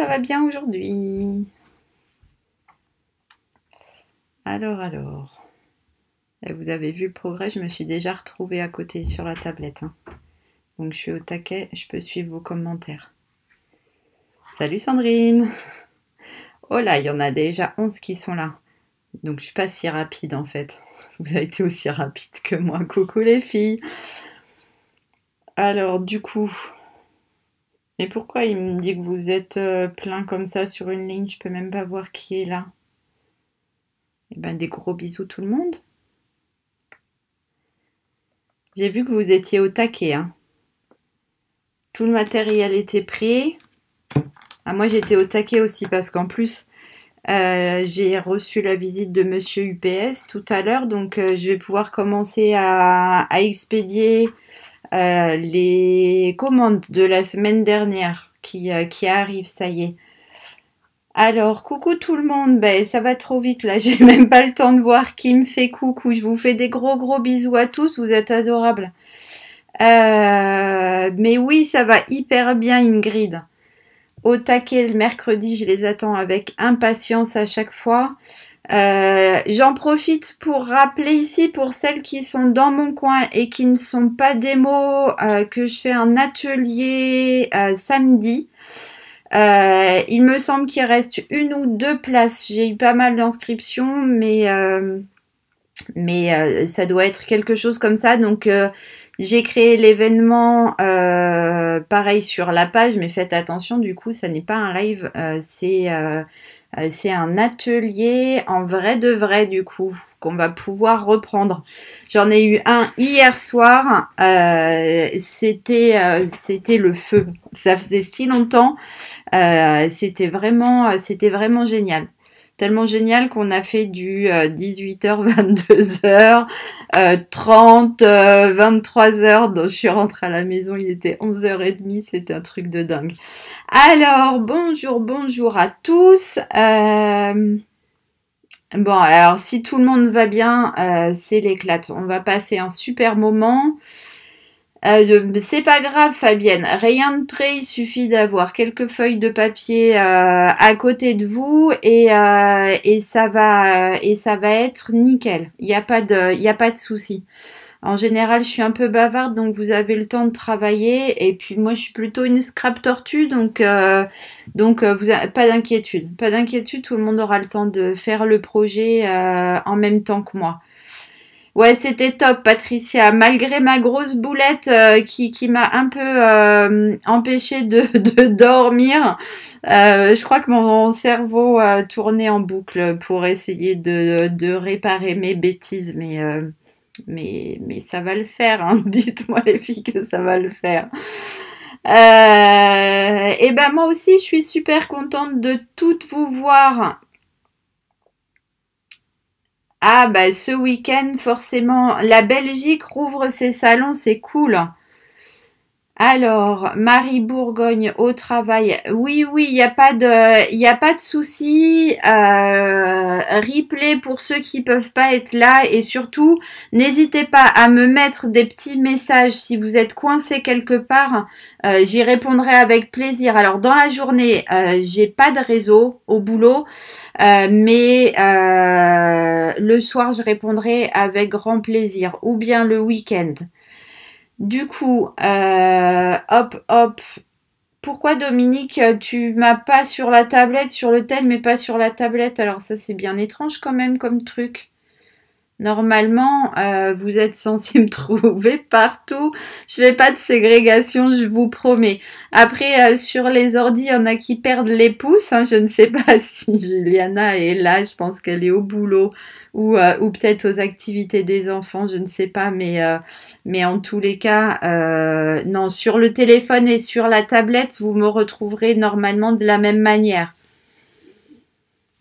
ça va bien aujourd'hui? Alors. Et vous avez vu le progrès, je me suis déjà retrouvée à côté sur la tablette, hein. Donc je suis au taquet, je peux suivre vos commentaires. Salut Sandrine! Oh là, il y en a déjà 11 qui sont là. Donc je suis pas si rapide en fait. Vous avez été aussi rapide que moi. Coucou les filles! Alors du coup... Mais pourquoi il me dit que vous êtes plein comme ça sur une ligne? Je peux même pas voir qui est là. Eh ben des gros bisous tout le monde. J'ai vu que vous étiez au taquet, hein. Tout le matériel était pris. Ah, moi j'étais au taquet aussi parce qu'en plus j'ai reçu la visite de monsieur UPS tout à l'heure, donc je vais pouvoir commencer à expédier les commandes de la semaine dernière qui arrivent, ça y est. Alors, coucou tout le monde, ben ça va trop vite là, j'ai même pas le temps de voir qui me fait coucou. Je vous fais des gros bisous à tous, vous êtes adorables. Mais oui, ça va hyper bien Ingrid. Au taquet le mercredi, je les attends avec impatience à chaque fois. J'en profite pour rappeler ici pour celles qui sont dans mon coin et qui ne sont pas démo que je fais un atelier samedi. Il me semble qu'il reste 1 ou 2 places. J'ai eu pas mal d'inscriptions, mais ça doit être quelque chose comme ça. Donc j'ai créé l'événement pareil sur la page, mais faites attention, du coup ça n'est pas un live, c'est un atelier en vrai de vrai du coup qu'on va pouvoir reprendre. J'en ai eu un hier soir, c'était le feu. Ça faisait si longtemps, c'était vraiment génial. Tellement génial qu'on a fait du 18h, 22h, 30, 23h. Donc je suis rentrée à la maison, il était 11h30, c'était un truc de dingue. Alors, bonjour à tous. Bon, alors si tout le monde va bien, c'est l'éclate. On va passer un super moment. C'est pas grave Fabienne, rien de près, il suffit d'avoir quelques feuilles de papier à côté de vous et ça va être nickel. Il y a pas de souci. En général, je suis un peu bavarde, donc vous avez le temps de travailler. Et puis moi, je suis plutôt une scrap tortue, donc vous avez, pas d'inquiétude, tout le monde aura le temps de faire le projet en même temps que moi. Ouais, c'était top, Patricia. Malgré ma grosse boulette qui m'a un peu empêché de dormir, je crois que mon cerveau tournait en boucle pour essayer de réparer mes bêtises, mais ça va le faire, hein. Dites-moi les filles que ça va le faire. Et ben moi aussi, je suis super contente de toutes vous voir. Ah bah ce week-end forcément, la Belgique rouvre ses salons, c'est cool. Alors, Marie Bourgogne au travail. Oui, il n'y a pas de souci. Replay pour ceux qui peuvent pas être là et surtout, n'hésitez pas à me mettre des petits messages si vous êtes coincé quelque part. J'y répondrai avec plaisir. Alors, dans la journée, j'ai pas de réseau au boulot, mais le soir, je répondrai avec grand plaisir ou bien le week-end. Du coup, hop. Pourquoi Dominique, tu m'as pas sur la tablette, sur le tel, mais pas sur la tablette? Alors ça, c'est bien étrange quand même comme truc. Normalement, vous êtes censé me trouver partout. Je fais pas de ségrégation, je vous promets. Après, sur les ordis, il y en a qui perdent les pouces, hein. Je ne sais pas si Juliana est là. Je pense qu'elle est au boulot ou peut-être aux activités des enfants. Je ne sais pas, mais en tous les cas, non. Sur le téléphone et sur la tablette, vous me retrouverez normalement de la même manière.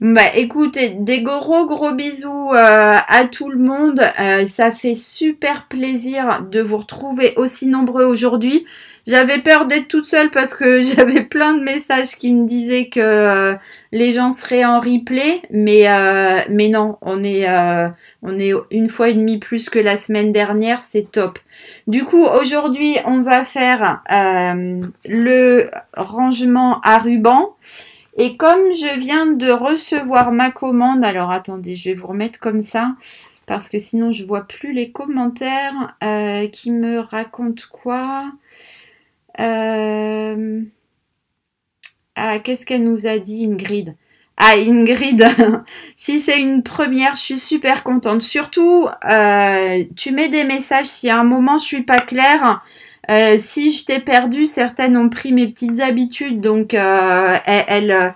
Bah écoutez, des gros bisous à tout le monde. Ça fait super plaisir de vous retrouver aussi nombreux aujourd'hui. J'avais peur d'être toute seule parce que j'avais plein de messages qui me disaient que les gens seraient en replay, mais non, on est 1,5 fois plus que la semaine dernière, c'est top. Du coup, aujourd'hui, on va faire le rangement à ruban. Et comme je viens de recevoir ma commande, alors attendez, je vais vous remettre comme ça, parce que sinon je vois plus les commentaires qui me racontent quoi. Euh, Ah, qu'est-ce qu'elle nous a dit, Ingrid? Ah, Ingrid, si c'est une première, je suis super contente. Surtout, tu mets des messages si à un moment je suis pas claire. Si je t'ai perdu, certaines ont pris mes petites habitudes, donc elles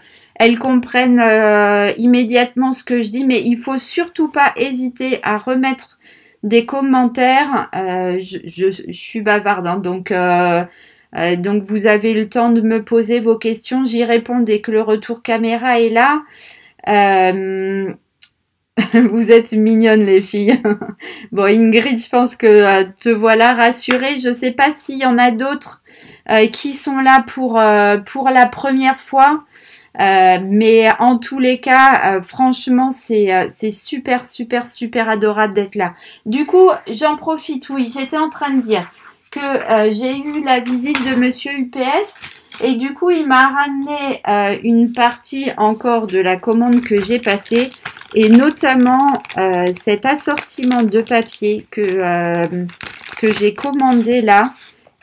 comprennent immédiatement ce que je dis, mais il faut surtout pas hésiter à remettre des commentaires. Je suis bavarde, hein, donc vous avez le temps de me poser vos questions, j'y réponds dès que le retour caméra est là. Euh, vous êtes mignonnes les filles. Bon Ingrid, je pense que te voilà rassurée. Je ne sais pas s'il y en a d'autres qui sont là pour la première fois. Mais en tous les cas, franchement, c'est super, super, super adorable d'être là. Du coup, j'en profite, oui, j'étais en train de dire que j'ai eu la visite de Monsieur UPS et du coup, il m'a ramené une partie encore de la commande que j'ai passée et notamment cet assortiment de papier que j'ai commandé là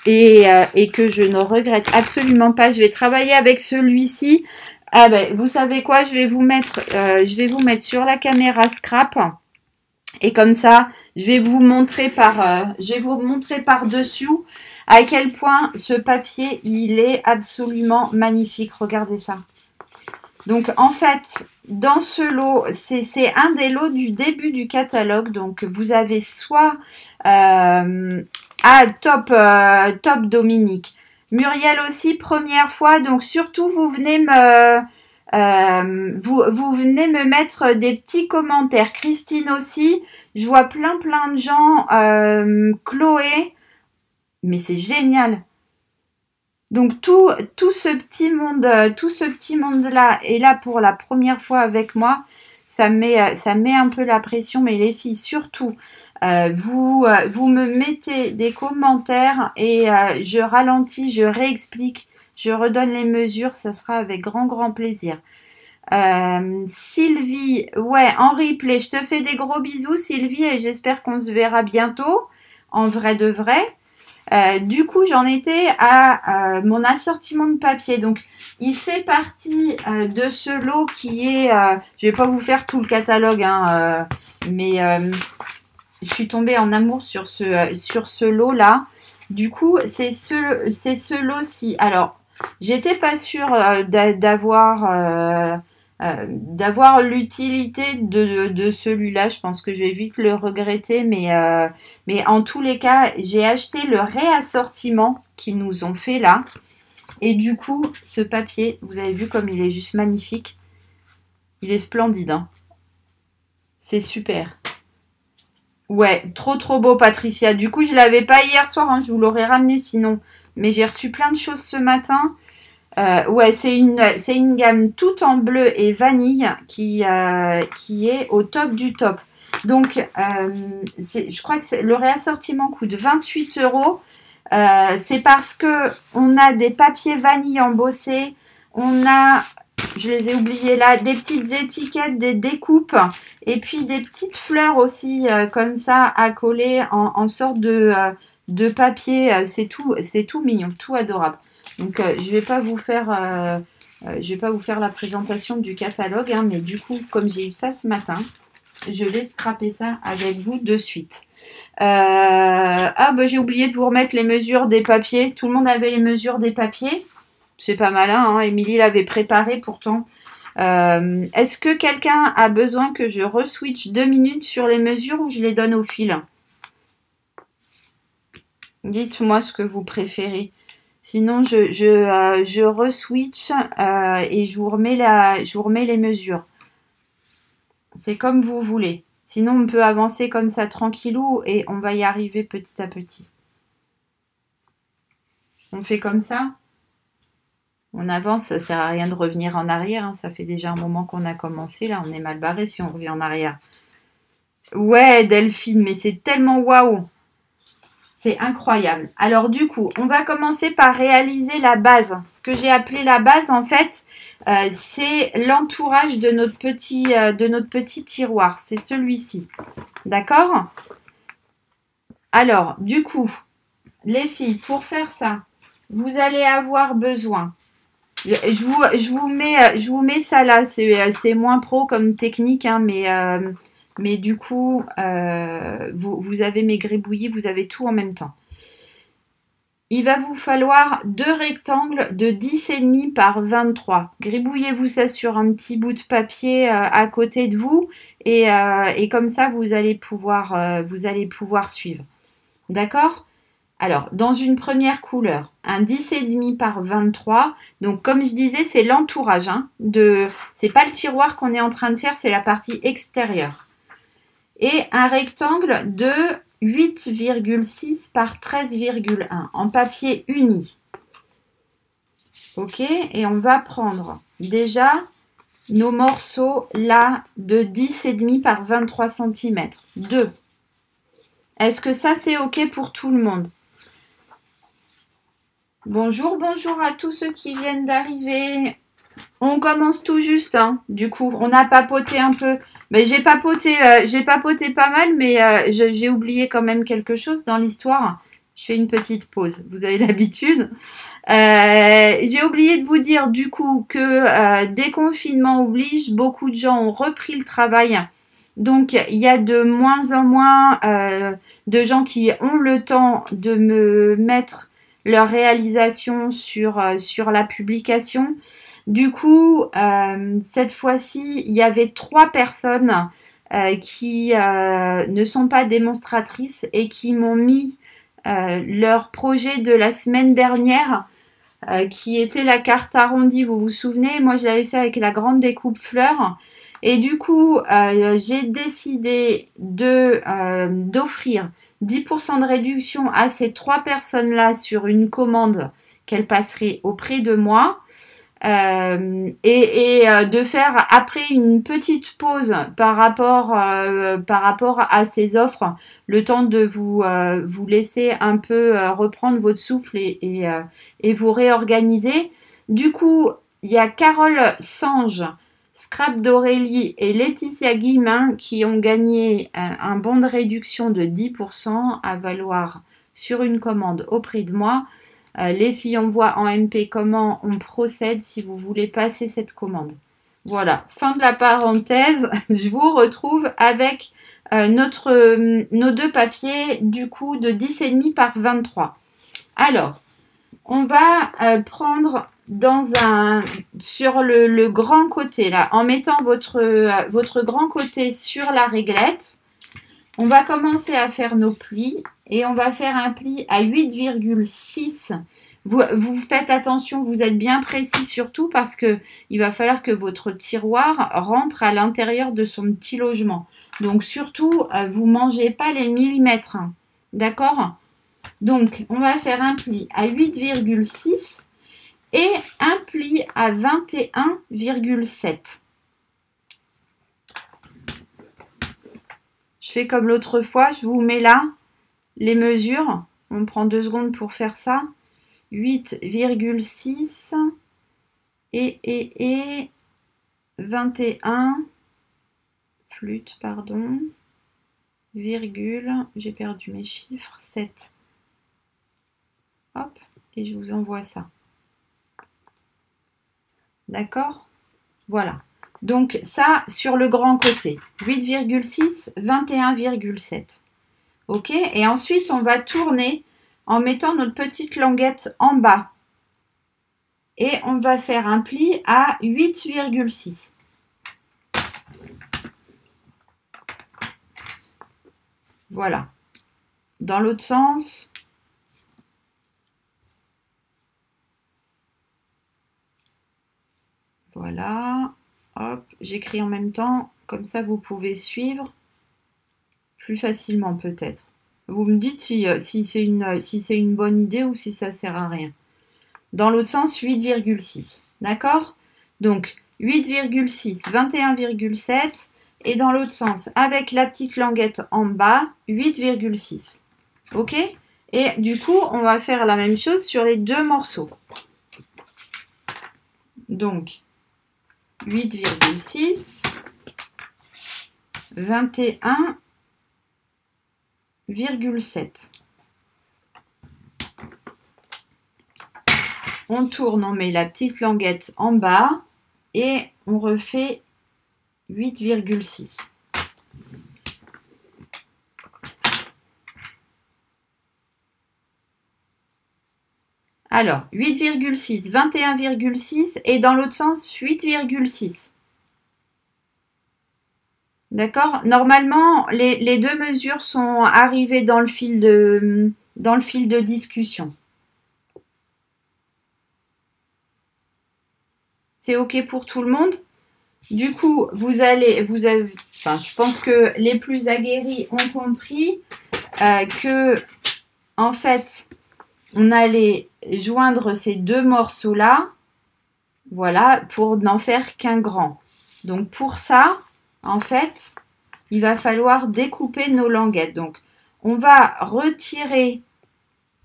et que je ne regrette absolument pas. Je vais travailler avec celui-ci. Ah ben, vous savez quoi, je vais vous mettre sur la caméra scrap et comme ça, je vais vous montrer par dessus à quel point ce papier il est absolument magnifique. Regardez ça. Donc en fait, dans ce lot, c'est un des lots du début du catalogue. Donc vous avez soit top Dominique. Muriel aussi, première fois. Donc surtout, vous venez vous venez me mettre des petits commentaires. Christine aussi. Je vois plein de gens. Chloé. Mais c'est génial. Donc tout ce petit monde-là est là pour la première fois avec moi. Ça met un peu la pression, mais les filles surtout. Vous me mettez des commentaires et je ralentis, je réexplique, je redonne les mesures, ça sera avec grand plaisir. Sylvie, ouais, en replay, je te fais des gros bisous Sylvie et j'espère qu'on se verra bientôt, en vrai de vrai. Du coup, j'en étais à mon assortiment de papier. Donc, il fait partie de ce lot qui est... je vais pas vous faire tout le catalogue, hein, mais je suis tombée en amour sur ce lot-là. Du coup, c'est ce lot-ci. Alors, j'étais pas sûre d'avoir l'utilité de celui-là. Je pense que je vais vite le regretter, mais en tous les cas, j'ai acheté le réassortiment qu'ils nous ont fait là. Et du coup, ce papier, vous avez vu comme il est juste magnifique. Il est splendide, hein. C'est super. Ouais, trop beau Patricia. Du coup, je l'avais pas hier soir, hein, je vous l'aurais ramené sinon. Mais j'ai reçu plein de choses ce matin. Ouais, c'est une gamme toute en bleu et vanille qui est au top du top. Donc, je crois que le réassortiment coûte 28 €. C'est parce que on a des papiers vanille embossés, on a, je les ai oubliés là, des petites étiquettes, des découpes, et puis des petites fleurs aussi comme ça à coller en sorte de papier. C'est tout mignon, tout adorable. Donc je vais pas vous faire la présentation du catalogue, hein, mais du coup, comme j'ai eu ça ce matin, je vais scraper ça avec vous de suite. Ah bah j'ai oublié de vous remettre les mesures des papiers. Tout le monde avait les mesures des papiers. C'est pas malin, hein. Émilie l'avait préparé pourtant. Est-ce que quelqu'un a besoin que je reswitch 2 minutes sur les mesures ou je les donne au fil? Dites-moi ce que vous préférez. Sinon, je reswitch et je vous remets les mesures. C'est comme vous voulez. Sinon, on peut avancer comme ça tranquillou et on va y arriver petit à petit. On fait comme ça? On avance, ça sert à rien de revenir en arrière, hein. Ça fait déjà un moment qu'on a commencé. Là, on est mal barré si on revient en arrière. Ouais, Delphine, mais c'est tellement waouh! C'est incroyable. Alors du coup, on va commencer par réaliser la base. Ce que j'ai appelé la base, en fait, c'est l'entourage de notre petit tiroir. C'est celui-ci. D'accord? Alors, du coup, les filles, pour faire ça, vous allez avoir besoin. Je vous mets ça là. C'est moins pro comme technique, hein, mais du coup, vous avez mes gribouillis, vous avez tout en même temps. Il va vous falloir 2 rectangles de 10,5 par 23. Gribouillez-vous ça sur un petit bout de papier à côté de vous et comme ça vous allez pouvoir suivre. D'accord? Alors, dans une première couleur, un 10,5 par 23. Donc, comme je disais, c'est l'entourage. C'est pas le tiroir qu'on est en train de faire, c'est la partie extérieure. Et un rectangle de 8,6 par 13,1 en papier uni. Ok, et on va prendre déjà nos morceaux là de 10,5 par 23 cm. 2. Est-ce que ça c'est ok pour tout le monde? Bonjour, bonjour à tous ceux qui viennent d'arriver. On commence tout juste, hein. Du coup, on a papoté un peu. Mais j'ai papoté pas mal, mais j'ai oublié quand même quelque chose dans l'histoire. Je fais une petite pause, vous avez l'habitude. J'ai oublié de vous dire du coup que déconfinement oblige, beaucoup de gens ont repris le travail. Donc, il y a de moins en moins de gens qui ont le temps de me mettre leur réalisation sur la publication. Du coup, cette fois-ci, il y avait 3 personnes qui ne sont pas démonstratrices et qui m'ont mis leur projet de la semaine dernière, qui était la carte arrondie. Vous vous souvenez? Moi, je l'avais fait avec la grande découpe fleurs. Et du coup, j'ai décidé d'offrir 10% de réduction à ces 3 personnes-là sur une commande qu'elles passeraient auprès de moi. De faire après une petite pause par rapport à ces offres, le temps de vous laisser un peu reprendre votre souffle et vous réorganiser. Du coup, il y a Carole Sange, Scrap d'Aurélie et Laetitia Guillemin qui ont gagné un bon de réduction de 10% à valoir sur une commande auprès de moi. Les filles, on voit en MP comment on procède si vous voulez passer cette commande. Voilà, fin de la parenthèse. Je vous retrouve avec nos 2 papiers du coup de 10,5 par 23. Alors, on va prendre sur le grand côté là, en mettant votre grand côté sur la réglette. On va commencer à faire nos plis et on va faire un pli à 8,6. Vous faites attention, vous êtes bien précis surtout parce que il va falloir que votre tiroir rentre à l'intérieur de son petit logement. Donc surtout, vous ne mangez pas les millimètres. Hein. D'accord? Donc, on va faire un pli à 8,6 et un pli à 21,7. Je fais comme l'autre fois, je vous mets là les mesures. On prend 2 secondes pour faire ça. 8,6 et 21 flûte, pardon, virgule, j'ai perdu mes chiffres, 7. Hop, et je vous envoie ça. D'accord? Voilà. Donc ça, sur le grand côté, 8,6, 21,7. Ok? Et ensuite, on va tourner en mettant notre petite languette en bas. Et on va faire un pli à 8,6. Voilà. Dans l'autre sens. Voilà. Hop, j'écris en même temps, comme ça vous pouvez suivre plus facilement peut-être. Vous me dites si c'est une bonne idée ou si ça sert à rien. Dans l'autre sens, 8,6. D'accord? Donc 8,6, 21,7 et dans l'autre sens, avec la petite languette en bas, 8,6. Ok? Et du coup, on va faire la même chose sur les deux morceaux. Donc, 8,6, 21,7. On tourne, on met la petite languette en bas et on refait 8,6. Alors, 8,6, 21,6 et dans l'autre sens, 8,6. D'accord? Normalement, les deux mesures sont arrivées dans le fil de discussion. C'est OK pour tout le monde? Du coup, je pense que les plus aguerris ont compris que, en fait, on allait joindre ces deux morceaux-là, voilà, pour n'en faire qu'un grand. Donc, pour ça, en fait, il va falloir découper nos languettes. Donc, on va retirer,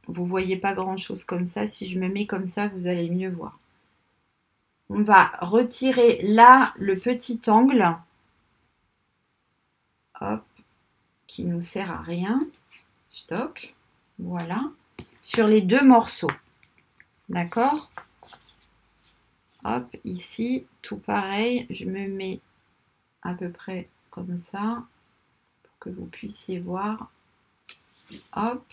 vous ne voyez pas grand-chose comme ça, si je me mets comme ça, vous allez mieux voir. On va retirer là le petit angle, hop, qui nous sert à rien, stock, voilà, sur les deux morceaux, d'accord? Hop, ici, tout pareil, je me mets à peu près comme ça, pour que vous puissiez voir, hop,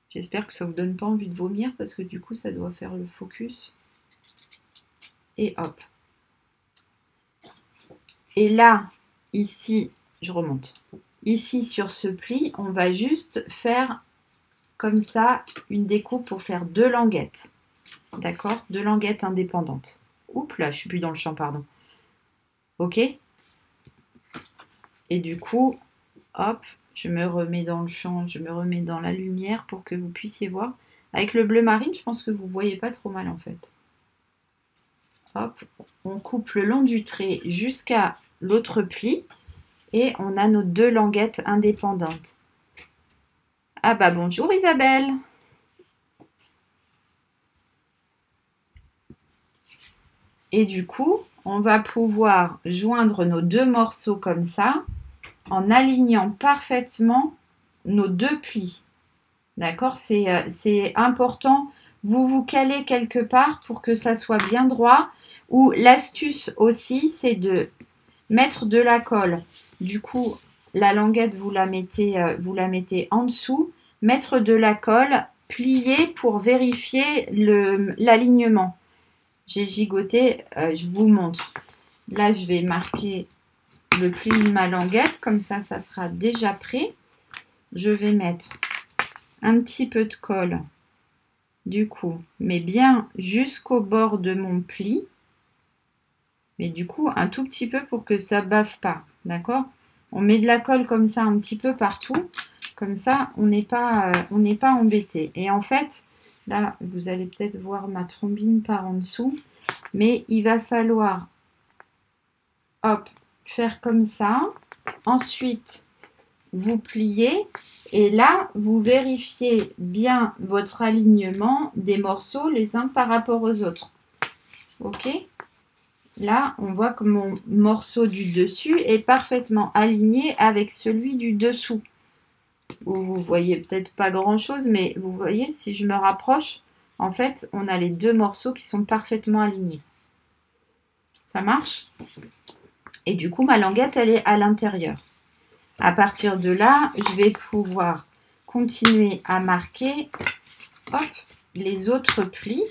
j'espère que ça ne vous donne pas envie de vomir, parce que du coup, ça doit faire le focus. Et hop. Et là, ici, je remonte. Ici, sur ce pli, on va juste faire comme ça une découpe pour faire deux languettes. D'accord? Deux languettes indépendantes. Oups, là, je suis plus dans le champ, pardon. OK? Et du coup, hop, je me remets dans le champ, je me remets dans la lumière pour que vous puissiez voir. Avec le bleu marine, je pense que vous ne voyez pas trop mal en fait. Hop, on coupe le long du trait jusqu'à l'autre pli et on a nos deux languettes indépendantes. Ah bah bonjour Isabelle. Et du coup, on va pouvoir joindre nos deux morceaux comme ça en alignant parfaitement nos deux plis. D'accord? C'est important. Vous vous calez quelque part pour que ça soit bien droit. Ou l'astuce aussi, c'est de mettre de la colle. Du coup, la languette, vous la mettez en dessous. Mettre de la colle, plier pour vérifier l'alignement. J'ai gigoté, je vous montre. Là, je vais marquer le pli de ma languette. Comme ça, ça sera déjà prêt. Je vais mettre un petit peu de colle, du coup, mais bien jusqu'au bord de mon pli. Mais du coup, un tout petit peu pour que ça bave pas, d'accord? On met de la colle comme ça un petit peu partout. Comme ça, on n'est pas embêté. Et en fait, là, vous allez peut-être voir ma trombine par en dessous. Mais il va falloir, hop, faire comme ça. Ensuite, vous pliez et là, vous vérifiez bien votre alignement des morceaux les uns par rapport aux autres. OK? Là, on voit que mon morceau du dessus est parfaitement aligné avec celui du dessous. Vous voyez peut-être pas grand-chose, mais vous voyez, si je me rapproche, en fait, on a les deux morceaux qui sont parfaitement alignés. Ça marche? Et du coup, ma languette, elle est à l'intérieur. À partir de là, je vais pouvoir continuer à marquer hop, les autres plis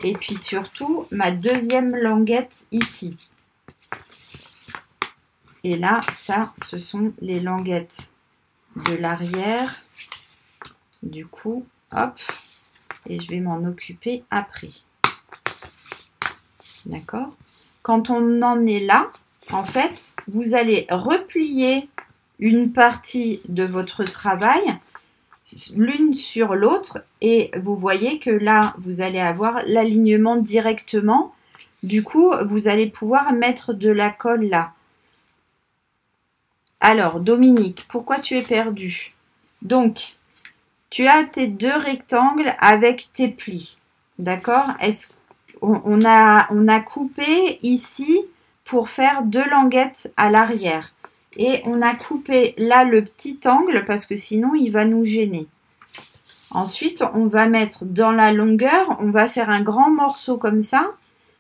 et puis surtout ma deuxième languette ici. Et là, ça, ce sont les languettes de l'arrière. Du coup, hop, et je vais m'en occuper après. D'accord? Quand on en est là, en fait, vous allez replier une partie de votre travail l'une sur l'autre et vous voyez que là, vous allez avoir l'alignement directement. Du coup, vous allez pouvoir mettre de la colle là. Alors, Dominique, pourquoi tu es perdu? Donc, tu as tes deux rectangles avec tes plis. D'accord? On a coupé ici pour faire deux languettes à l'arrière. Et on a coupé là le petit angle parce que sinon il va nous gêner. Ensuite, on va mettre dans la longueur, on va faire un grand morceau comme ça.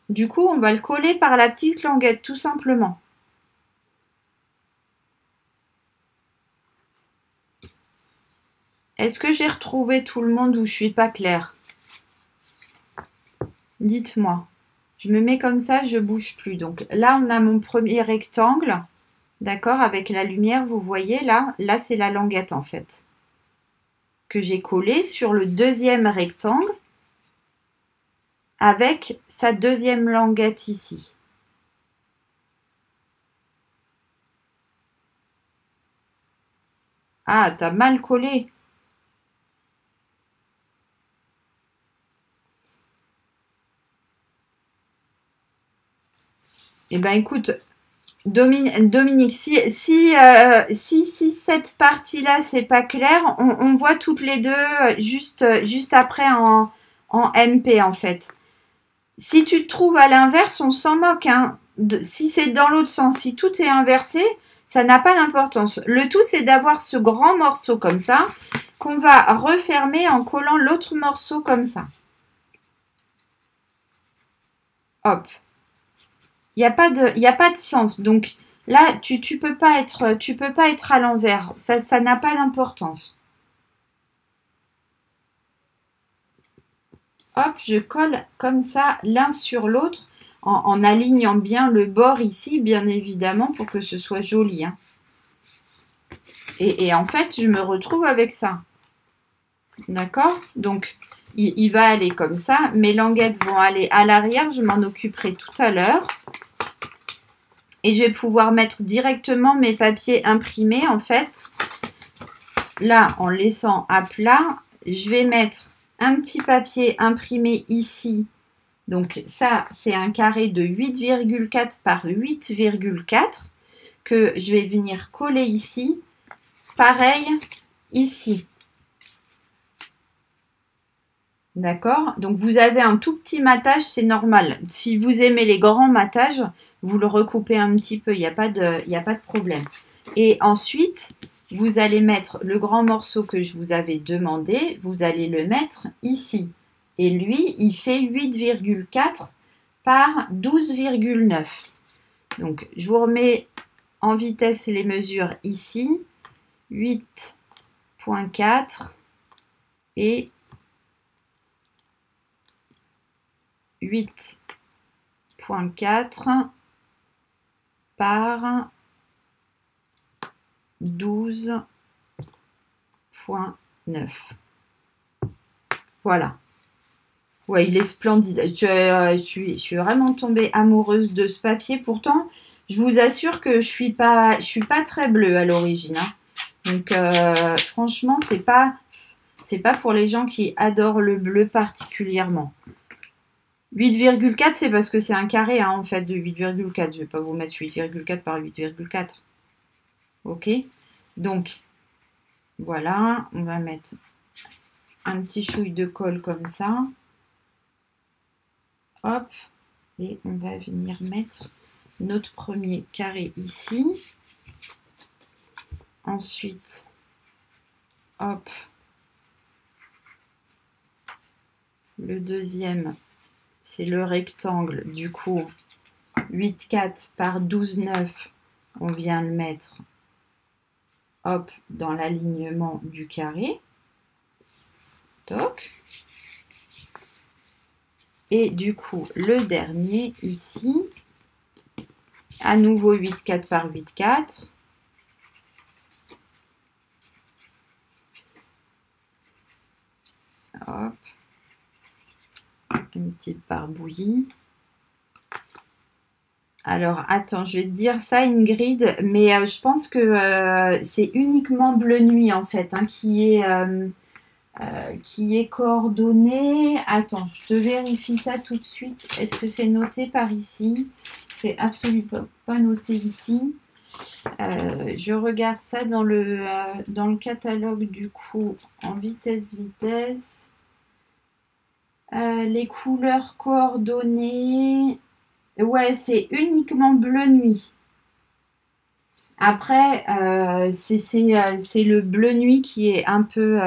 Du coup, on va le coller par la petite languette, tout simplement. Est-ce que j'ai retrouvé tout le monde où je suis pas claire? Dites-moi. Je me mets comme ça, je bouge plus. Donc là, on a mon premier rectangle. D'accord? Avec la lumière, vous voyez là? Là, c'est la languette en fait. Que j'ai collé sur le deuxième rectangle avec sa deuxième languette ici. Ah, t'as mal collé. Eh ben écoute, Dominique, si cette partie-là, c'est pas clair, on voit toutes les deux juste après en MP en fait. Si tu te trouves à l'inverse, on s'en moque. Hein. Si c'est dans l'autre sens, si tout est inversé, ça n'a pas d'importance. Le tout, c'est d'avoir ce grand morceau comme ça, qu'on va refermer en collant l'autre morceau comme ça. Hop. Il n'y a pas de sens. Donc là, tu peux pas être à l'envers. Ça n'a pas d'importance. Hop, je colle comme ça l'un sur l'autre en alignant bien le bord ici, bien évidemment, pour que ce soit joli. Hein. Et en fait, je me retrouve avec ça. D'accord? Donc, il va aller comme ça. Mes languettes vont aller à l'arrière. Je m'en occuperai tout à l'heure. Et je vais pouvoir mettre directement mes papiers imprimés. En fait, là, en laissant à plat, je vais mettre un petit papier imprimé ici. Donc ça, c'est un carré de 8,4 par 8,4 que je vais venir coller ici. Pareil, ici. D'accord? Donc vous avez un tout petit matage, c'est normal. Si vous aimez les grands matages, vous le recoupez un petit peu, il n'y a pas de problème. Et ensuite, vous allez mettre le grand morceau que je vous avais demandé, vous allez le mettre ici. Et lui, il fait 8,4 par 12,9. Donc, je vous remets en vitesse les mesures ici. 8,4 et 8,4 par 12,9. Voilà. Ouais, il est splendide. Je suis vraiment tombée amoureuse de ce papier. Pourtant, je vous assure que je suis pas très bleue à l'origine. Hein. Donc, franchement, c'est pas pour les gens qui adorent le bleu particulièrement. 8,4, c'est parce que c'est un carré, hein, en fait, de 8,4. Je ne vais pas vous mettre 8,4 par 8,4. Ok? Donc, voilà. On va mettre un petit chouille de colle comme ça. Hop. Et on va venir mettre notre premier carré ici. Ensuite, hop. Le deuxième, c'est le rectangle, du coup, 8,4 par 12,9, on vient le mettre, hop, dans l'alignement du carré. Toc. Et du coup, le dernier, ici, à nouveau 8,4 par 8,4. Hop. Une petite barbouillie. Alors, attends, je vais te dire ça, Ingrid, mais je pense que c'est uniquement Bleu Nuit, en fait, hein, qui est coordonné. Attends, je te vérifie ça tout de suite. Est-ce que c'est noté par ici? C'est absolument pas noté ici. Je regarde ça dans le catalogue du coup en vitesse. Les couleurs coordonnées. Ouais, c'est uniquement bleu nuit. Après, c'est le bleu nuit qui est un peu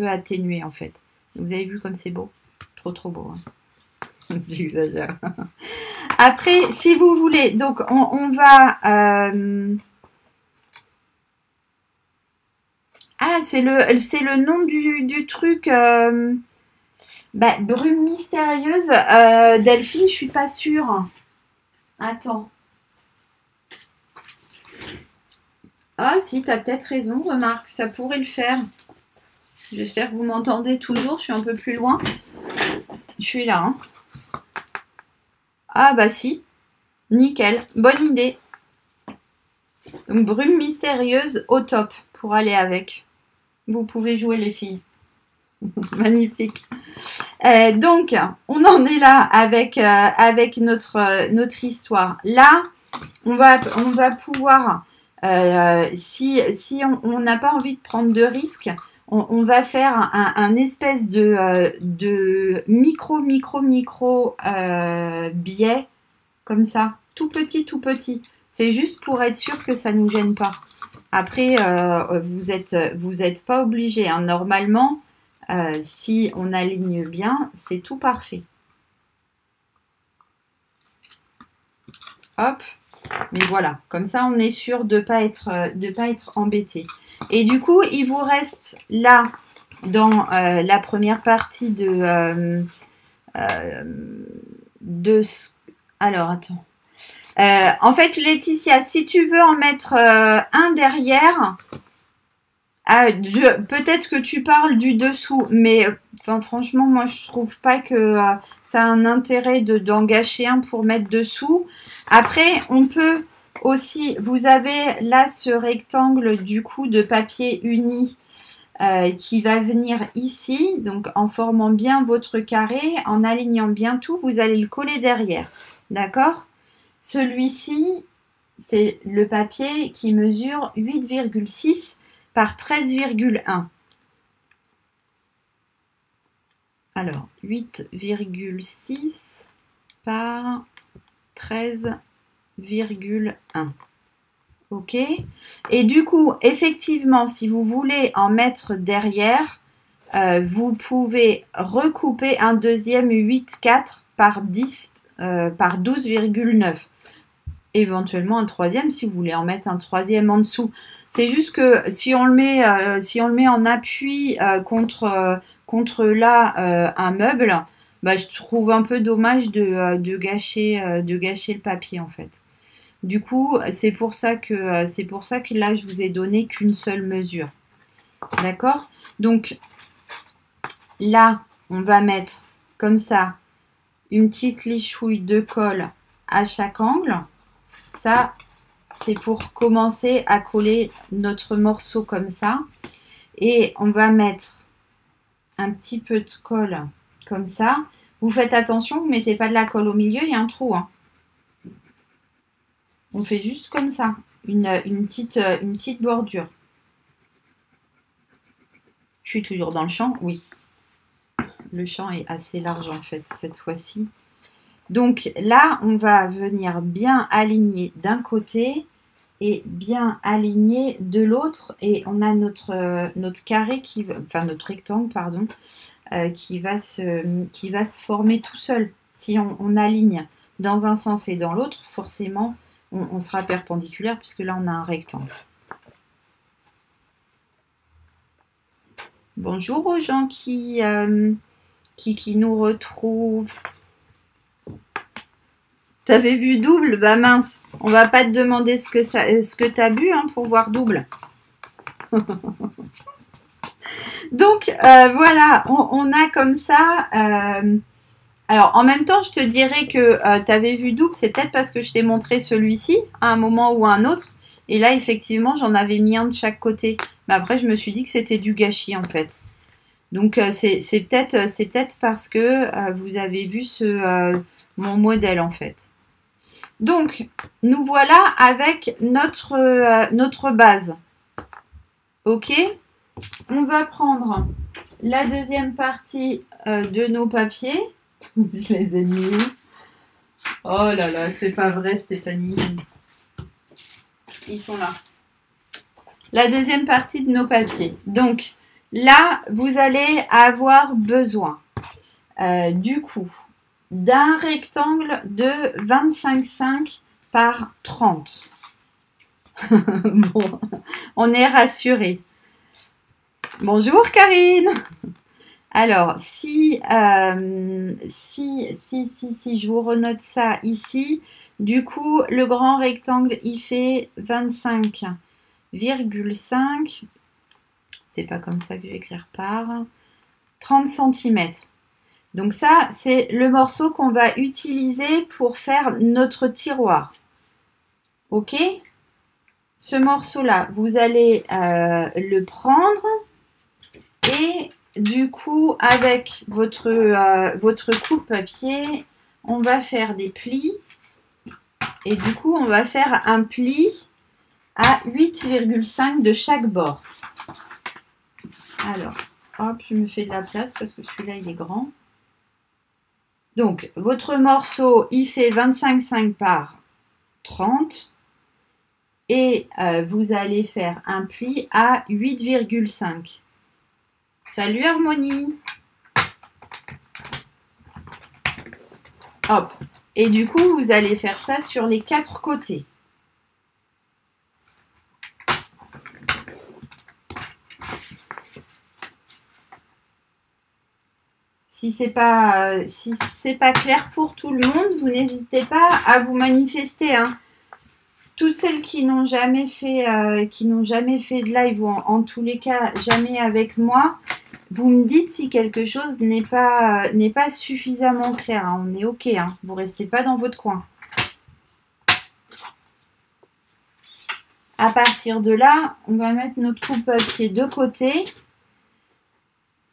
atténué en fait. Vous avez vu comme c'est beau? Trop beau. Hein. J'exagère. Après, si vous voulez, donc on va... Ah, c'est le nom du truc. Brume mystérieuse. Delphine, je suis pas sûre. Attends. Ah si, t'as peut-être raison, remarque, ça pourrait le faire. J'espère que vous m'entendez toujours, je suis un peu plus loin. Je suis là. Hein. Ah bah si, nickel, bonne idée. Donc brume mystérieuse au top pour aller avec. Vous pouvez jouer les filles. Magnifique. Donc, on en est là avec notre histoire. Là, on va pouvoir, si on n'a pas envie de prendre de risques, on va faire un espèce de micro biais comme ça, tout petit. C'est juste pour être sûr que ça ne nous gêne pas. Après, vous êtes pas obligé. Hein. Normalement, si on aligne bien, c'est tout parfait. Hop. Mais voilà, comme ça, on est sûr de pas être embêté. Et du coup, il vous reste là, dans la première partie alors, attends. En fait, Laetitia, si tu veux en mettre un derrière, peut-être que tu parles du dessous, mais franchement, moi, je trouve pas que ça a un intérêt d'en gâcher un pour mettre dessous. Après, on peut aussi, vous avez là ce rectangle du coup de papier uni qui va venir ici, donc en formant bien votre carré, en alignant bien tout, vous allez le coller derrière, d'accord? Celui-ci, c'est le papier qui mesure 8,6 par 13,1. Alors, 8,6 par 13,1. Ok. Et du coup, effectivement, si vous voulez en mettre derrière, vous pouvez recouper un deuxième 8,4 par 10 par 12,9. Éventuellement un troisième si vous voulez en mettre un troisième en dessous. C'est juste que si on le met en appui contre là un meuble, je trouve un peu dommage de gâcher le papier en fait. Du coup, c'est pour ça que là je vous ai donné qu'une seule mesure. D'accord? Donc là, on va mettre comme ça une petite lichouille de colle à chaque angle. Ça, c'est pour commencer à coller notre morceau comme ça. Et on va mettre un petit peu de colle comme ça. Vous faites attention, vous ne mettez pas de la colle au milieu, il y a un trou. Hein. On fait juste comme ça, une petite bordure. Je suis toujours dans le champ, oui. Le champ est assez large en fait cette fois-ci. Donc là, on va venir bien aligner d'un côté et bien aligner de l'autre. Et on a notre carré, notre rectangle, pardon, qui va se former tout seul. Si on aligne dans un sens et dans l'autre, forcément, on sera perpendiculaire puisque là, on a un rectangle. Bonjour aux gens qui nous retrouvent. T'avais vu double? Bah mince, on va pas te demander ce que t'as bu hein, pour voir double. Donc voilà, on a comme ça. Alors en même temps, je te dirais que t'avais vu double, c'est peut-être parce que je t'ai montré celui-ci à un moment ou à un autre. Et là, effectivement, j'en avais mis un de chaque côté. Mais après, je me suis dit que c'était du gâchis en fait. Donc c'est peut-être parce que vous avez vu mon modèle en fait. Donc, nous voilà avec notre base. Ok? On va prendre la deuxième partie de nos papiers. Je les ai mis où? Oh là là, c'est pas vrai, Stéphanie. Ils sont là. La deuxième partie de nos papiers. Donc, là, vous allez avoir besoin, du coup, d'un rectangle de 25,5 par 30. Bon, on est rassuré. Bonjour Karine. Alors, si je vous renote ça ici, du coup, le grand rectangle, il fait 25,5. C'est pas comme ça que je vais écrire par 30 cm. Donc ça, c'est le morceau qu'on va utiliser pour faire notre tiroir. Ok? Ce morceau-là, vous allez le prendre et du coup, avec votre coupe-papier, on va faire des plis. Et du coup, on va faire un pli à 8,5 de chaque bord. Alors, hop, je me fais de la place parce que celui-là, il est grand. Donc, votre morceau, il fait 25,5 par 30. Et vous allez faire un pli à 8,5. Salut Harmonie. Hop. Et du coup, vous allez faire ça sur les 4 côtés. Si c'est pas clair pour tout le monde, vous n'hésitez pas à vous manifester. Hein. Toutes celles qui n'ont jamais fait de live ou en tous les cas jamais avec moi, vous me dites si quelque chose n'est pas suffisamment clair. Hein. On est ok. Hein. Vous restez pas dans votre coin. À partir de là, on va mettre notre coupe-papier de côté.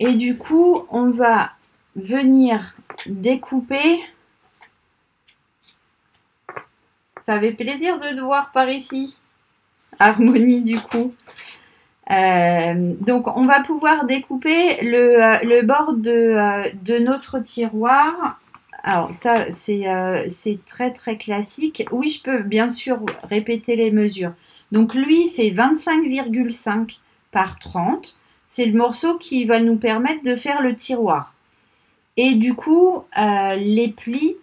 Et du coup, on va venir découper. Ça fait plaisir de te voir par ici. Harmonie, du coup. Donc, on va pouvoir découper le bord de notre tiroir. Alors, ça, c'est très, très classique. Oui, je peux bien sûr répéter les mesures. Donc, lui, il fait 25,5 par 30. C'est le morceau qui va nous permettre de faire le tiroir. Et du coup, les plis,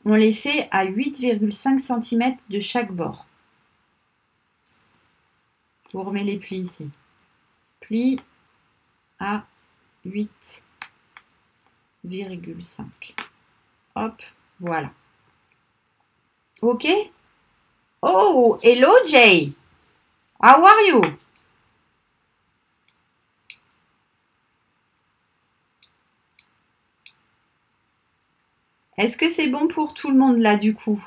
on les fait à 8,5 cm de chaque bord. Je vous remets les plis ici. Plis à 8,5. Hop, voilà. Ok? Oh, hello Jay. How are you? Est-ce que c'est bon pour tout le monde là du coup?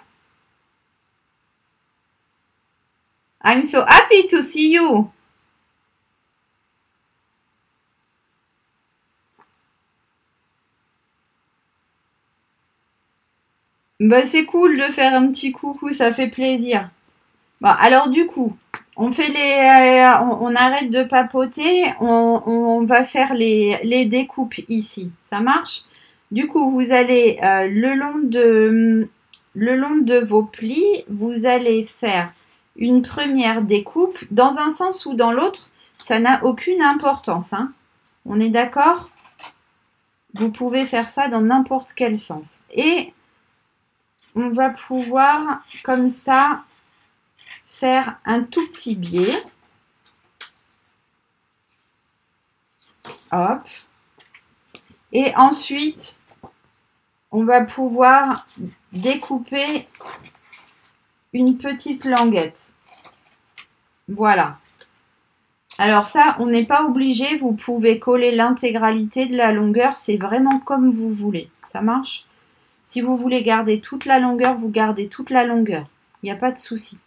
I'm so happy to see you. Bah, c'est cool de faire un petit coucou, ça fait plaisir. Bon, alors du coup, on arrête de papoter, on va faire les découpes ici. Ça marche? Du coup, vous allez le long de vos plis, vous allez faire une première découpe dans un sens ou dans l'autre. Ça n'a aucune importance. Hein. On est d'accord? Vous pouvez faire ça dans n'importe quel sens. Et on va pouvoir, comme ça, faire un tout petit biais. Hop. Et ensuite, on va pouvoir découper une petite languette. Voilà. Alors ça, on n'est pas obligé. Vous pouvez coller l'intégralité de la longueur. C'est vraiment comme vous voulez. Ça marche? Si vous voulez garder toute la longueur, vous gardez toute la longueur. Il n'y a pas de souci.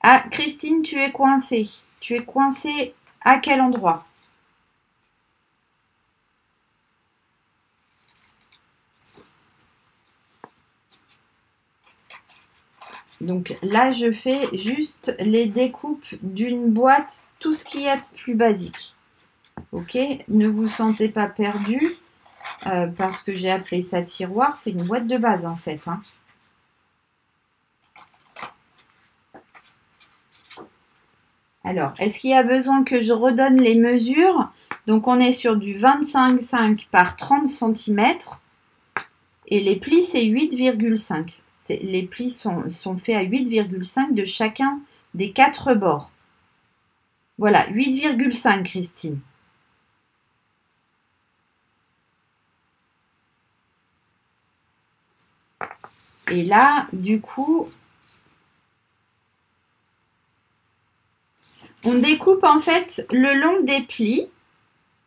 Ah, Christine, tu es coincée. Tu es coincée à quel endroit? Donc là, je fais juste les découpes d'une boîte, tout ce qu'il y a de plus basique. Ok, ne vous sentez pas perdu parce que j'ai appelé ça tiroir, c'est une boîte de base en fait. Hein. Alors, est-ce qu'il y a besoin que je redonne les mesures? Donc, on est sur du 25,5 par 30 cm et les plis, c'est 8,5. Les plis sont faits à 8,5 de chacun des 4 bords. Voilà, 8,5 Christine. Et là, du coup, on découpe en fait le long des plis,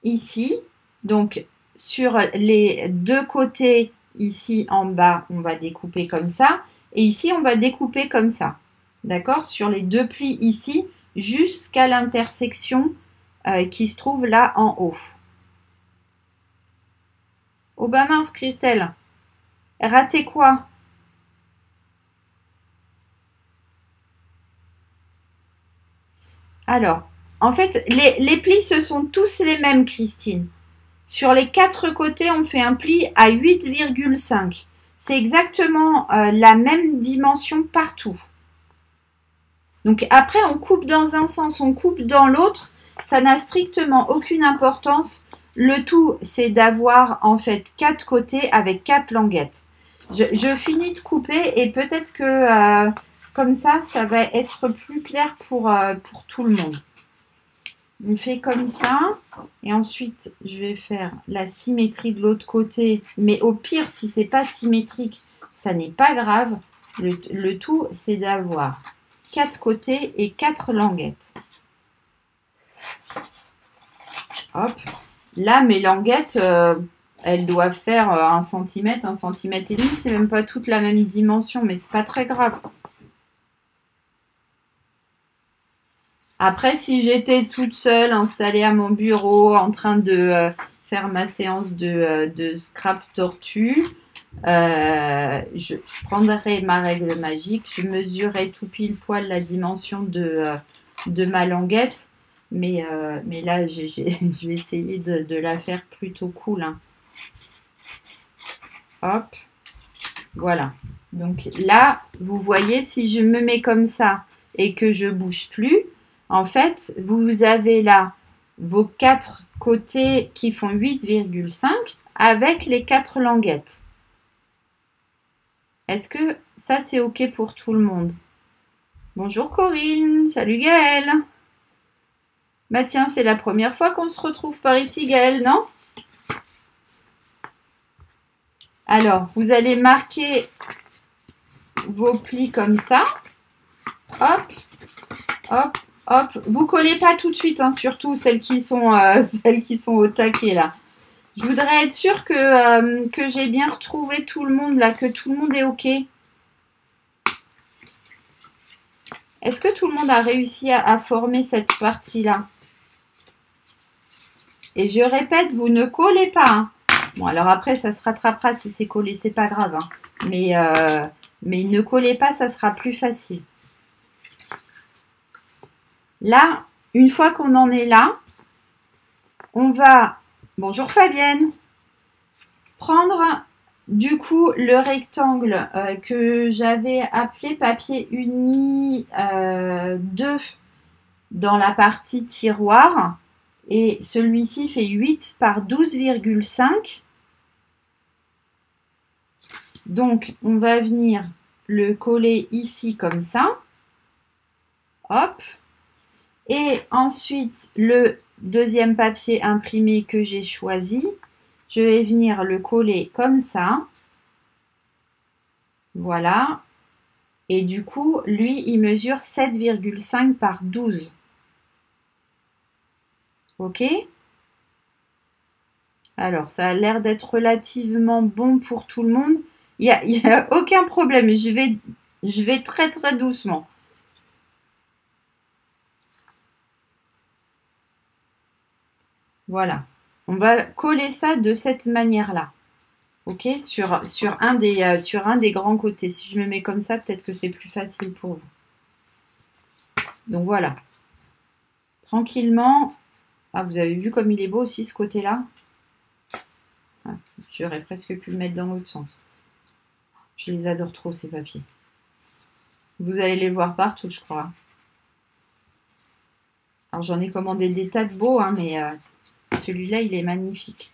ici. Donc, sur les deux côtés, ici en bas, on va découper comme ça. Et ici, on va découper comme ça. D'accord? Sur les deux plis ici, jusqu'à l'intersection qui se trouve là en haut. Oh bah mince, Christelle. Raté quoi? Alors, en fait, les plis, ce sont tous les mêmes, Christine. Sur les 4 côtés, on fait un pli à 8,5. C'est exactement la même dimension partout. Donc après, on coupe dans un sens, on coupe dans l'autre. Ça n'a strictement aucune importance. Le tout, c'est d'avoir en fait 4 côtés avec 4 languettes. Je finis de couper et peut-être que comme ça va être plus clair pour tout le monde. On fait comme ça. Et ensuite, je vais faire la symétrie de l'autre côté. Mais au pire, si c'est pas symétrique, ça n'est pas grave. Le tout, c'est d'avoir 4 côtés et 4 languettes. Hop. Là, mes languettes, elles doivent faire 1 cm, 1 cm et demi. C'est même pas toute la même dimension, mais c'est pas très grave. Après, si j'étais toute seule, installée à mon bureau, en train de faire ma séance de scrap tortue, je prendrais ma règle magique, je mesurerais tout pile poil la dimension de ma languette, mais là, je vais essayer de la faire plutôt cool. Hein. Hop, voilà. Donc là, vous voyez, si je me mets comme ça et que je bouge plus, en fait, vous avez là vos 4 côtés qui font 8,5 avec les 4 languettes. Est-ce que ça, c'est OK pour tout le monde? Bonjour Corinne, salut Gaëlle. Bah tiens, c'est la première fois qu'on se retrouve par ici Gaëlle, non? Alors, vous allez marquer vos plis comme ça. Hop, hop, hop. Vous collez pas tout de suite, hein, surtout celles qui sont au taquet là. Je voudrais être sûre que j'ai bien retrouvé tout le monde là, que tout le monde est OK. Est-ce que tout le monde a réussi à former cette partie-là? Et je répète, vous ne collez pas. Hein. Bon, alors après, ça se rattrapera si c'est collé, c'est pas grave. Hein. Mais ne collez pas, ça sera plus facile. Là, une fois qu'on en est là, on va... Bonjour Fabienne. Prendre du coup le rectangle que j'avais appelé papier uni 2 dans la partie tiroir. Et celui-ci fait 8 par 12,5. Donc, on va venir le coller ici comme ça. Hop. Et ensuite, le deuxième papier imprimé que j'ai choisi, je vais venir le coller comme ça. Voilà. Et du coup, lui, il mesure 7,5 par 12. OK? Alors, ça a l'air d'être relativement bon pour tout le monde. Il n'y a aucun problème. Je vais très très doucement. Voilà. On va coller ça de cette manière-là. Ok, sur un des grands côtés. Si je me mets comme ça, peut-être que c'est plus facile pour vous. Donc voilà. Tranquillement. Ah, vous avez vu comme il est beau aussi ce côté-là. Ah, j'aurais presque pu le mettre dans l'autre sens. Je les adore trop ces papiers. Vous allez les voir partout, je crois. Alors j'en ai commandé des tas de beaux, hein, mais celui-là, il est magnifique.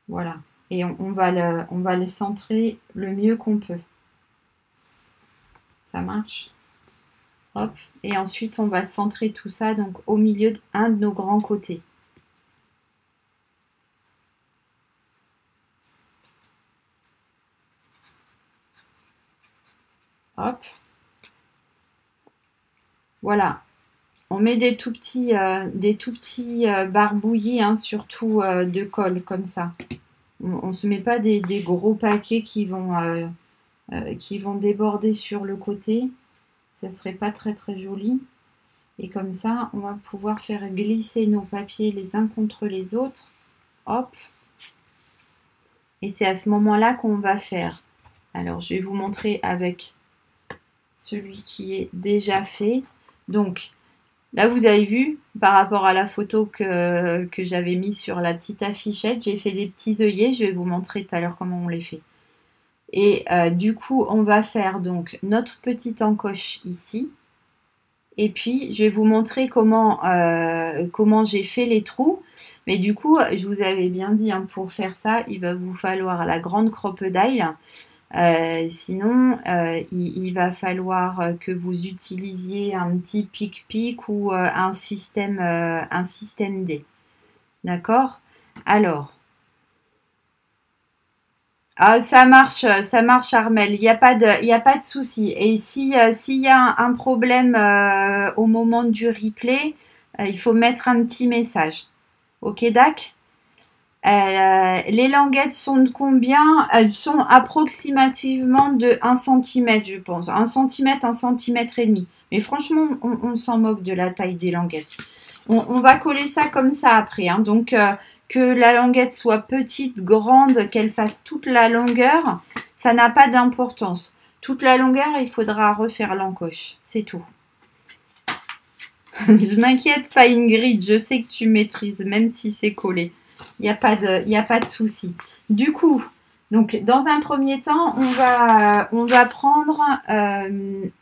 Voilà. Et on va le centrer le mieux qu'on peut. Ça marche. Hop. Et ensuite, on va centrer tout ça donc au milieu d'un de nos grands côtés. Hop. Voilà. On met des tout petits barbouillis, hein, surtout de colle comme ça. On ne se met pas des gros paquets qui vont déborder sur le côté. Ça serait pas très très joli. Et comme ça, on va pouvoir faire glisser nos papiers les uns contre les autres. Hop. Et c'est à ce moment-là qu'on va faire. Alors, je vais vous montrer avec celui qui est déjà fait. Donc, là, vous avez vu, par rapport à la photo que j'avais mise sur la petite affichette, j'ai fait des petits œillets. Je vais vous montrer tout à l'heure comment on les fait. Et du coup, on va faire donc notre petite encoche ici. Et puis, je vais vous montrer comment j'ai fait les trous. Mais du coup, je vous avais bien dit, hein, pour faire ça, il va vous falloir la grande crocodile. Sinon, il va falloir que vous utilisiez un petit pic-pic ou un système D. D'accord? Alors, ça marche Armel, il n'y a pas de souci. Et s'il y a un problème au moment du replay, il faut mettre un petit message. Ok, Dac? Les languettes sont de combien? Elles sont approximativement de 1 cm, je pense. 1 cm, 1 cm et demi. Mais franchement, on s'en moque de la taille des languettes. On va coller ça comme ça après, hein. Donc, que la languette soit petite, grande, qu'elle fasse toute la longueur, ça n'a pas d'importance. Toute la longueur, il faudra refaire l'encoche. C'est tout. Je m'inquiète pas, Ingrid. Je sais que tu maîtrises, même si c'est collé. Il n'y a pas de souci. Du coup, donc dans un premier temps, on va prendre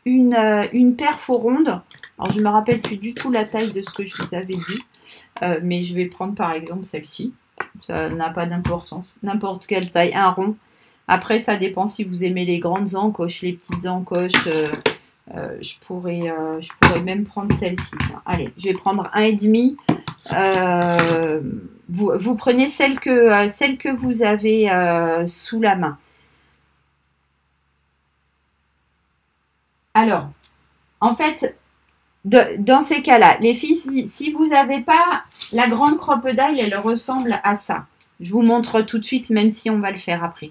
une perf ronde. Alors je me rappelle plus du tout la taille de ce que je vous avais dit, mais je vais prendre par exemple celle-ci. Ça n'a pas d'importance. N'importe quelle taille, un rond. Après, ça dépend si vous aimez les grandes encoches, les petites encoches. Je pourrais même prendre celle-ci. Allez, je vais prendre 1,5. Vous prenez celle que vous avez sous la main. Alors, en fait, dans ces cas-là, les filles, si vous n'avez pas la grande crocodile, elle ressemble à ça. Je vous montre tout de suite, même si on va le faire après.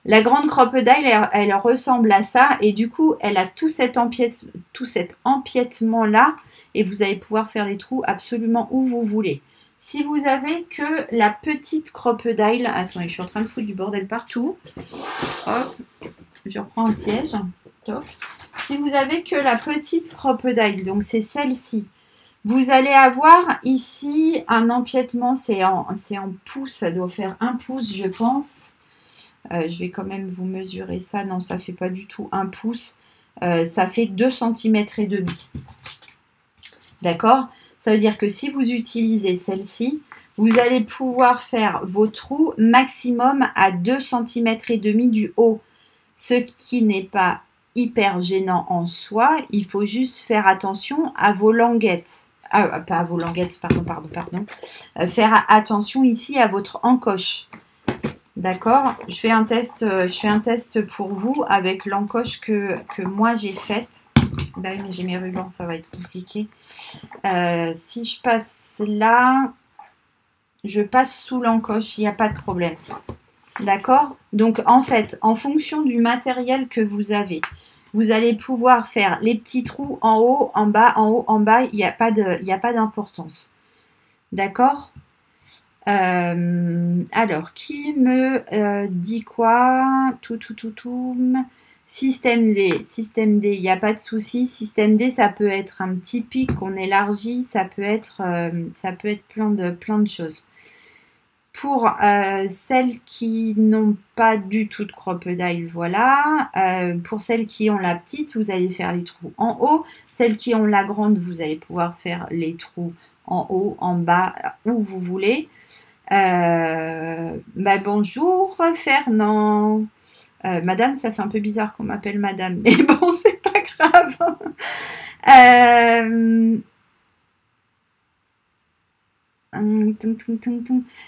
La grande crocodile, elle ressemble à ça et du coup, elle a tout cet empiètement-là et vous allez pouvoir faire les trous absolument où vous voulez. Si vous avez que la petite crocodile, attendez, je suis en train de foutre du bordel partout. Hop, je reprends un siège. Toc. Si vous avez que la petite crocodile, donc c'est celle-ci, vous allez avoir ici un empiètement, c'est en pouces, ça doit faire 1 pouce, je pense. Je vais quand même vous mesurer ça. Non, ça ne fait pas du tout 1 pouce. Ça fait 2 cm et demi. D'accord? Ça veut dire que si vous utilisez celle-ci, vous allez pouvoir faire vos trous maximum à 2 cm et demi du haut. Ce qui n'est pas hyper gênant en soi. Il faut juste faire attention à vos languettes. Pas à vos languettes, pardon. Faire attention ici à votre encoche. D'accord, je fais un test pour vous avec l'encoche que moi j'ai faite. Bah oui, mais j'ai mes rubans, ça va être compliqué. Si je passe là, je passe sous l'encoche, il n'y a pas de problème. D'accord? Donc en fait, en fonction du matériel que vous avez, vous allez pouvoir faire les petits trous en haut, en bas, il n'y a pas d'importance. D'accord? Alors, qui me dit quoi? Système D. Système D, il n'y a pas de souci. Système D, ça peut être un petit pic qu'on élargit, ça peut être plein de choses. Pour celles qui n'ont pas du tout de crocodile, voilà. Pour celles qui ont la petite, vous allez faire les trous en haut. Celles qui ont la grande, vous allez pouvoir faire les trous en haut, en bas, où vous voulez. Bonjour Fernand. Madame, ça fait un peu bizarre qu'on m'appelle madame, mais bon, c'est pas grave.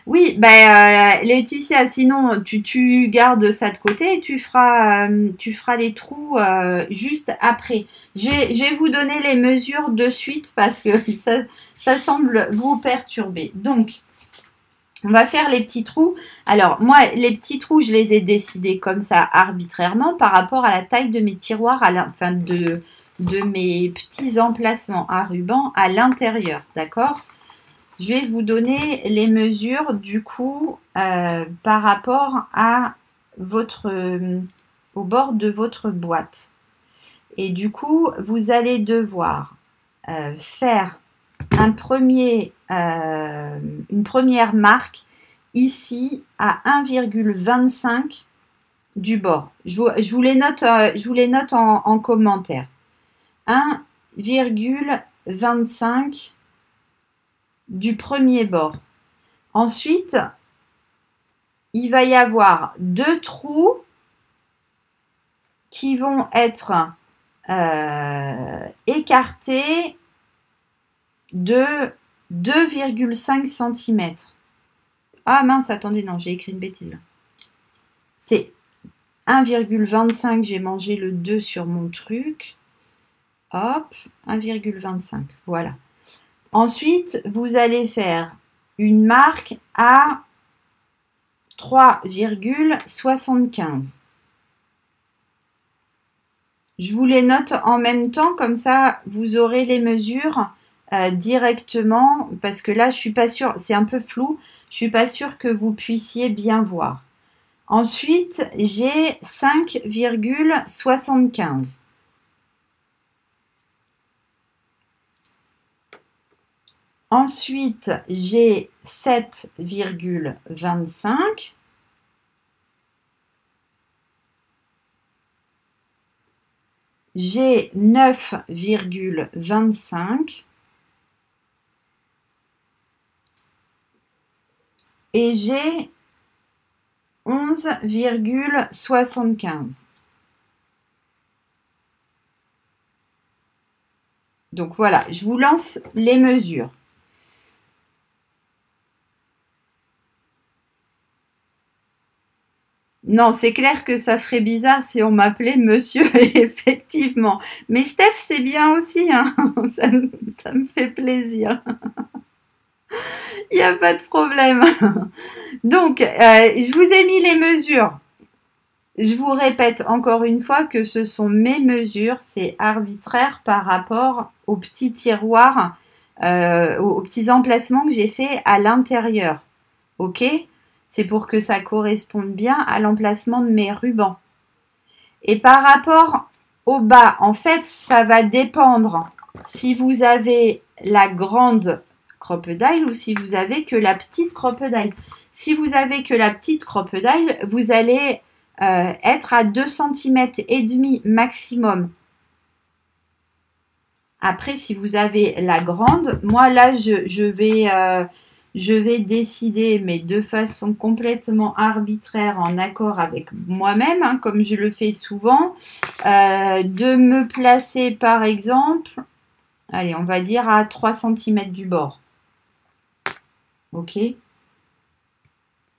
Oui, Laetitia, sinon tu gardes ça de côté et tu feras les trous juste après. Je vais vous donner les mesures de suite parce que ça semble vous perturber. Donc, on va faire les petits trous. Alors, moi, les petits trous, je les ai décidés comme ça arbitrairement par rapport à la taille de mes tiroirs, de mes petits emplacements à ruban à l'intérieur, d'accord ? Je vais vous donner les mesures du coup par rapport à au bord de votre boîte. Et du coup, vous allez devoir faire une première marque ici à 1,25 du bord. Je vous les note en commentaire. 1,25 du premier bord. Ensuite, il va y avoir 2 trous qui vont être écartés de 2,5 cm. Ah mince, attendez, non, j'ai écrit une bêtise là. C'est 1,25, j'ai mangé le 2 sur mon truc. Hop, 1,25, voilà. Ensuite, vous allez faire une marque à 3,75. Je vous les note en même temps, comme ça vous aurez les mesures directement, parce que là je suis pas sûre, c'est un peu flou, je suis pas sûre que vous puissiez bien voir. Ensuite, j'ai 5,75. Ensuite, j'ai 7,25. J'ai 9,25. Et j'ai 11,75. Donc voilà, je vous lance les mesures. Non, c'est clair que ça ferait bizarre si on m'appelait monsieur, effectivement. Mais Steph, c'est bien aussi, hein. Ça me fait plaisir. Il n'y a pas de problème. Donc, je vous ai mis les mesures. Je vous répète encore une fois que ce sont mes mesures. C'est arbitraire par rapport aux petits tiroirs, aux petits emplacements que j'ai fait à l'intérieur. Ok ? C'est pour que ça corresponde bien à l'emplacement de mes rubans. Et par rapport au bas, en fait, ça va dépendre si vous avez la grande crocodile ou si vous avez que la petite crocodile. Si vous avez que la petite crocodile, vous allez être à 2,5 cm maximum. Après, si vous avez la grande, moi là, je vais décider, mais de façon complètement arbitraire, en accord avec moi-même, hein, comme je le fais souvent, de me placer par exemple, allez, on va dire à 3 cm du bord. Ok.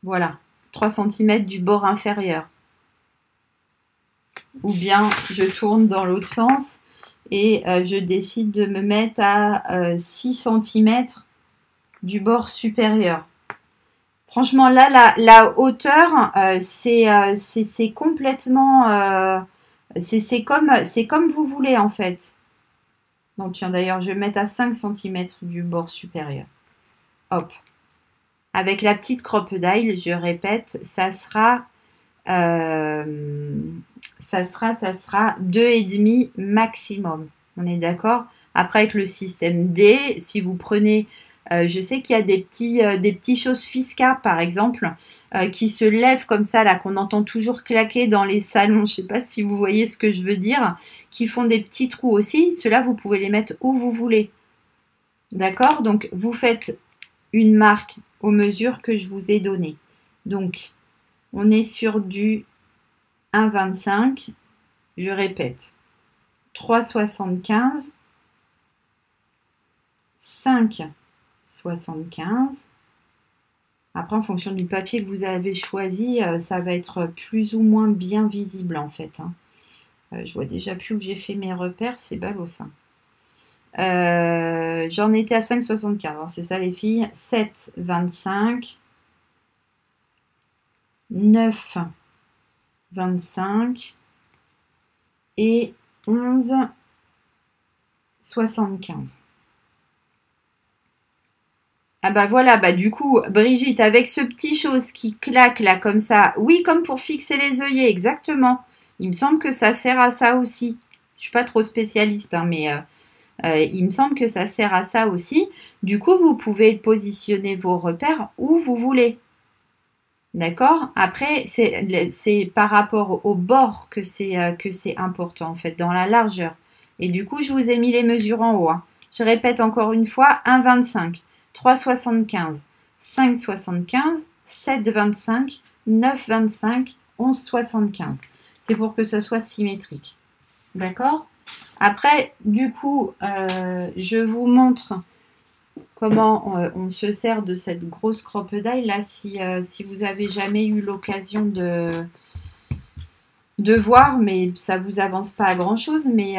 Voilà, 3 cm du bord inférieur. Ou bien je tourne dans l'autre sens et je décide de me mettre à 6 cm du bord supérieur. Franchement, là, la hauteur, c'est complètement... c'est comme vous voulez, en fait. Donc, tiens, d'ailleurs, je vais mettre à 5 cm du bord supérieur. Hop. Avec la petite crocodile, je répète, euh, ça sera 2,5 maximum. On est d'accord? Après, avec le système D, si vous prenez, je sais qu'il y a des petits choses fiscales, par exemple, qui se lèvent comme ça, là, qu'on entend toujours claquer dans les salons. Je sais pas si vous voyez ce que je veux dire, qui font des petits trous aussi. Ceux-là, vous pouvez les mettre où vous voulez. D'accord? Donc, vous faites une marque aux mesures que je vous ai données. Donc, on est sur du 1,25. Je répète. 3,75. 5,75. Après, en fonction du papier que vous avez choisi, ça va être plus ou moins bien visible en fait. Hein. Je vois déjà plus où j'ai fait mes repères, c'est ballot ça. J'en étais à 5,75, c'est ça les filles. 7,25. 9,25 et 11,75. Ah bah voilà, bah du coup, Brigitte, avec ce petit chose qui claque là comme ça, oui, comme pour fixer les œillets, exactement. Il me semble que ça sert à ça aussi. Je suis pas trop spécialiste, hein, mais il me semble que ça sert à ça aussi. Du coup, vous pouvez positionner vos repères où vous voulez. D'accord? Après, c'est par rapport au bord que c'est important, en fait, dans la largeur. Et du coup, je vous ai mis les mesures en haut. Hein. Je répète encore une fois, 1,25, 3,75, 5,75, 7,25, 9,25, 11,75. C'est pour que ce soit symétrique. D'accord? Après, du coup, je vous montre comment on se sert de cette grosse crocodile là si vous avez jamais eu l'occasion de voir, mais ça vous avance pas à grand chose, mais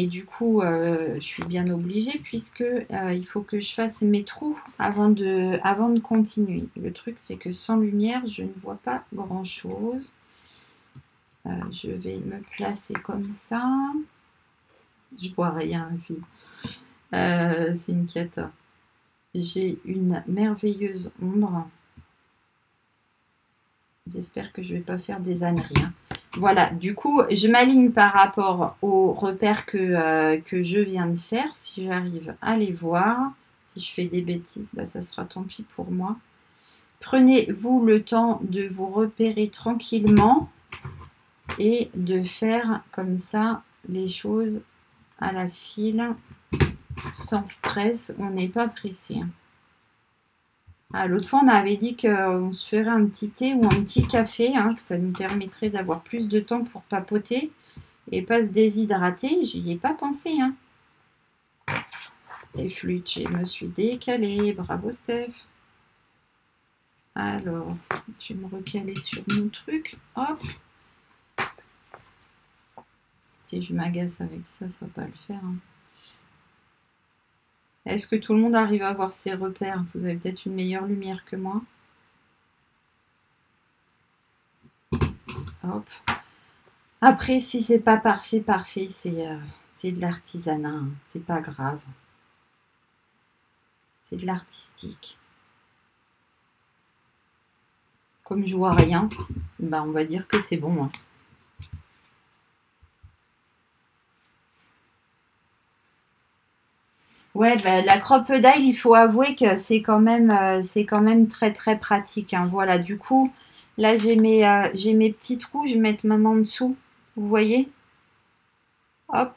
du coup je suis bien obligée puisque il faut que je fasse mes trous avant de continuer. Le truc c'est que sans lumière je ne vois pas grand chose. Je vais me placer comme ça. Je vois rien, c'est une cata. J'ai une merveilleuse ombre. J'espère que je ne vais pas faire des âneries. Hein. Voilà, du coup, je m'aligne par rapport aux repères que je viens de faire. Si j'arrive à les voir, si je fais des bêtises, bah, ça sera tant pis pour moi. Prenez-vous le temps de vous repérer tranquillement et de faire comme ça les choses à la file, sans stress. On n'est pas pressé. Hein. Ah, l'autre fois, on avait dit qu'on se ferait un petit thé ou un petit café, hein, que ça nous permettrait d'avoir plus de temps pour papoter et pas se déshydrater. J'y ai pas pensé. Hein. Les flûtes, je me suis décalée. Bravo, Steph. Alors, je vais me recaler sur mon truc. Hop. Si je m'agace avec ça, ça va pas le faire. Hein. Est-ce que tout le monde arrive à voir ses repères? Vous avez peut-être une meilleure lumière que moi. Hop. Après, si c'est pas parfait, c'est de l'artisanat. Hein. C'est pas grave. C'est de l'artistique. Comme je vois rien, bah on va dire que c'est bon. Hein. Ouais, bah, la crocodile, il faut avouer que c'est quand même très très pratique. Hein. Voilà, du coup, là j'ai mes petits trous, je vais mettre ma main en dessous. Vous voyez? Hop.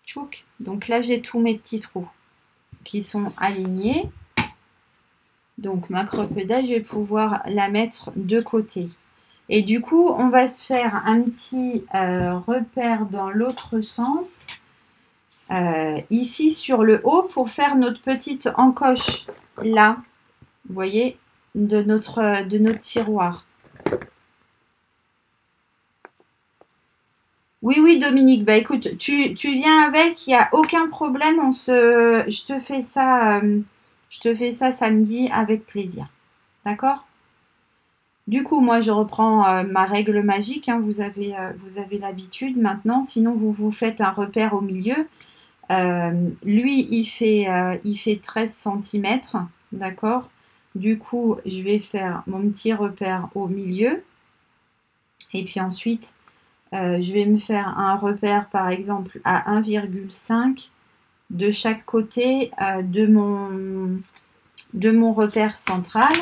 Tchouk. Donc là j'ai tous mes petits trous qui sont alignés. Donc ma crocodile, je vais pouvoir la mettre de côté. Et du coup, on va se faire un petit repère dans l'autre sens. Ici sur le haut pour faire notre petite encoche là, vous voyez, de notre tiroir. Oui, oui, Dominique, bah écoute, tu viens avec, il n'y a aucun problème, je te fais ça samedi avec plaisir. D'accord? Du coup, moi, je reprends ma règle magique, hein, vous avez l'habitude maintenant. Sinon, vous vous faites un repère au milieu. Lui, il fait 13 centimètres, d'accord? Du coup, je vais faire mon petit repère au milieu. Et puis ensuite, je vais me faire un repère, par exemple, à 1,5 de chaque côté de mon repère central.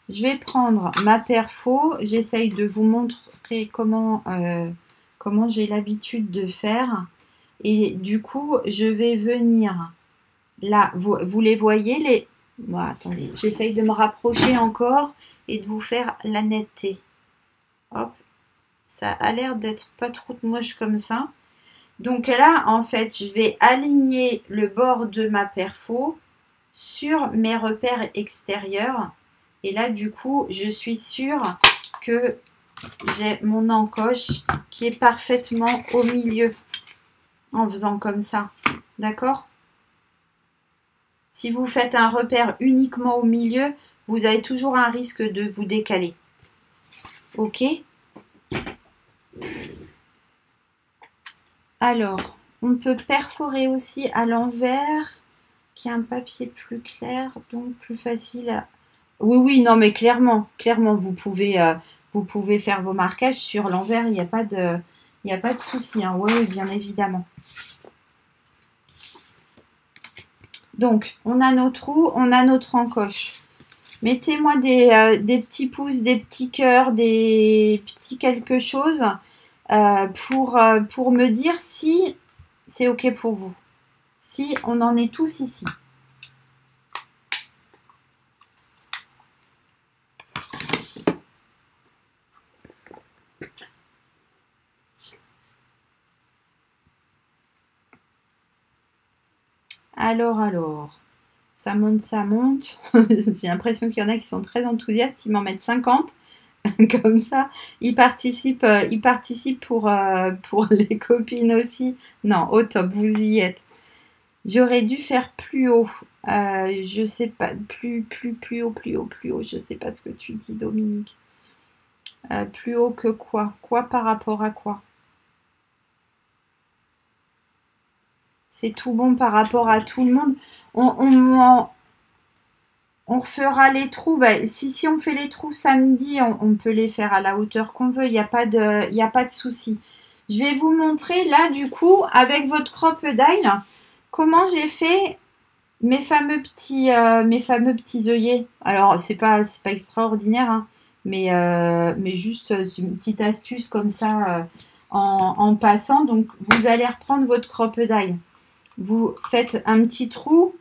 Je vais prendre ma perfo. J'essaye de vous montrer comment j'ai l'habitude de faire. Et du coup, je vais venir là. Vous les voyez les... Bon, attendez, j'essaye de me rapprocher encore et de vous faire la netteté. Hop, ça a l'air d'être pas trop moche comme ça. Donc là, en fait, je vais aligner le bord de ma perfo sur mes repères extérieurs. Et là, du coup, je suis sûre que j'ai mon encoche qui est parfaitement au milieu en faisant comme ça. D'accord? Si vous faites un repère uniquement au milieu, vous avez toujours un risque de vous décaler. Ok? Alors, on peut perforer aussi à l'envers, qui est un papier plus clair, donc plus facile à... Oui, oui, non, mais clairement, vous pouvez faire vos marquages sur l'envers, il n'y a pas de souci, hein. Oui, bien évidemment. Donc, on a nos trous, on a notre encoche. Mettez-moi des petits pouces, des petits cœurs, des petits quelque chose pour me dire si c'est OK pour vous. Si on en est tous ici. Alors, ça monte, ça monte. J'ai l'impression qu'il y en a qui sont très enthousiastes, ils m'en mettent 50. Comme ça, ils participent pour les copines aussi. Non, au top, vous y êtes. J'aurais dû faire plus haut. Je sais pas, plus haut. Je sais pas ce que tu dis, Dominique. Plus haut que quoi? Quoi par rapport à quoi? C'est tout bon par rapport à tout le monde. On fera les trous. Bah, si on fait les trous samedi, on peut les faire à la hauteur qu'on veut. Il y a pas de souci. Je vais vous montrer là, du coup, avec votre crop-dile, comment j'ai fait mes fameux petits œillets. Alors, c'est pas extraordinaire, hein, mais juste, c'est une petite astuce comme ça en passant. Donc, vous allez reprendre votre crop-dile. Vous faites un petit trou.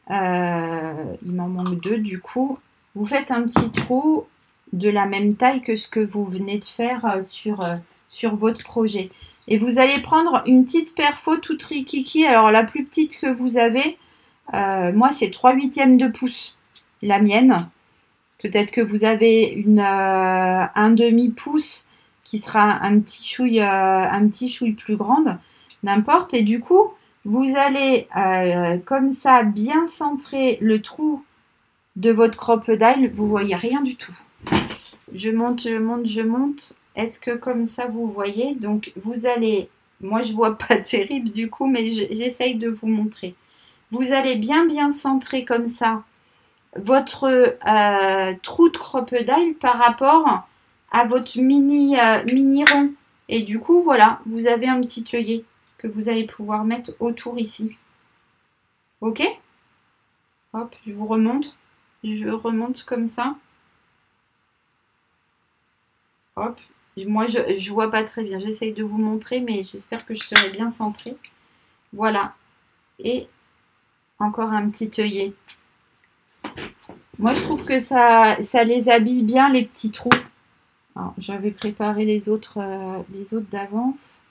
Il m'en manque deux du coup. Vous faites un petit trou de la même taille que ce que vous venez de faire sur votre projet. Et vous allez prendre une petite perfo toute rikiki. Alors la plus petite que vous avez, moi c'est 3/8 de pouce. La mienne. Peut-être que vous avez un demi-pouce qui sera un petit chouille plus grande. N'importe. Et du coup, vous allez comme ça bien centrer le trou de votre crop-dile. Vous voyez rien du tout. Je monte, je monte, je monte. Est-ce que comme ça vous voyez? Donc vous allez, moi je vois pas terrible du coup, mais j'essaye de vous montrer. Vous allez bien centrer comme ça votre trou de crop-dile par rapport à votre mini rond. Et du coup, voilà, vous avez un petit œillet que vous allez pouvoir mettre autour ici. Ok? Hop, je vous remonte. Je remonte comme ça. Hop. Moi, je vois pas très bien. J'essaye de vous montrer, mais j'espère que je serai bien centrée. Voilà. Et encore un petit œillet. Moi, je trouve que ça les habille bien, les petits trous. Alors, j'avais préparé les autres d'avance.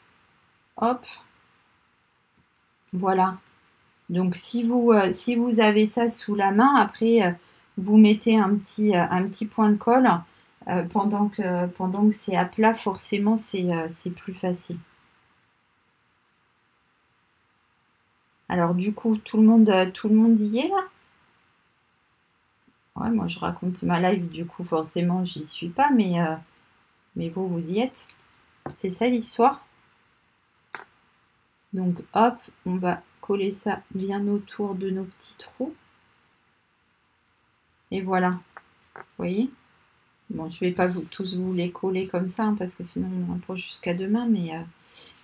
Hop. Voilà. Donc, si vous avez ça sous la main, après, vous mettez un petit point de colle. Pendant que c'est à plat, forcément, c'est plus facile. Alors, du coup, tout le monde y est là? Ouais, moi je raconte ma live, du coup forcément j'y suis pas, mais vous, vous y êtes. C'est ça l'histoire. Donc hop, on va coller ça bien autour de nos petits trous. Et voilà, vous voyez. Bon, je vais pas tous vous les coller comme ça, hein, parce que sinon on en pour jusqu'à demain.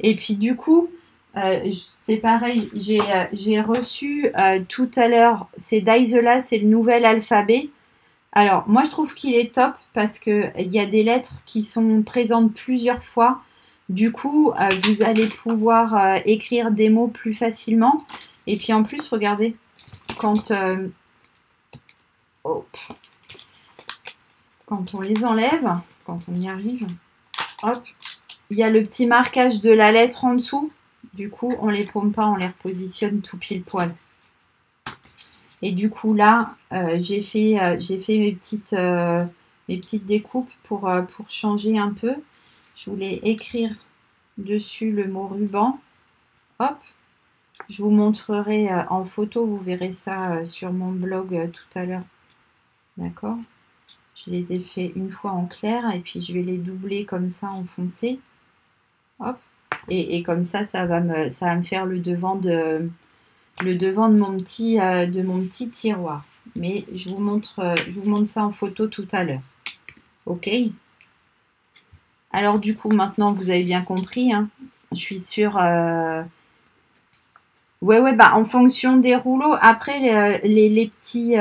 Et puis du coup, c'est pareil, j'ai reçu tout à l'heure ces dies-là, c'est le nouvel alphabet. Alors, moi je trouve qu'il est top parce qu'il y a des lettres qui sont présentes plusieurs fois. Du coup, vous allez pouvoir écrire des mots plus facilement. Et puis en plus, regardez, quand, hop, quand on les enlève, quand on y arrive, hop, il y a le petit marquage de la lettre en dessous. Du coup, on les paume pas, on les repositionne tout pile poil. Et du coup, là, j'ai fait mes petites découpes pour changer un peu. Je voulais écrire dessus le mot ruban. Hop, je vous montrerai en photo, vous verrez ça sur mon blog tout à l'heure. D'accord? Je les ai fait une fois en clair et puis je vais les doubler comme ça en foncé. Hop. Et comme ça, ça va me faire le devant de mon petit tiroir. Mais je vous montre ça en photo tout à l'heure. Ok? Alors du coup, maintenant, vous avez bien compris. Hein, je suis sur... Ouais, bah en fonction des rouleaux. Après, les petits...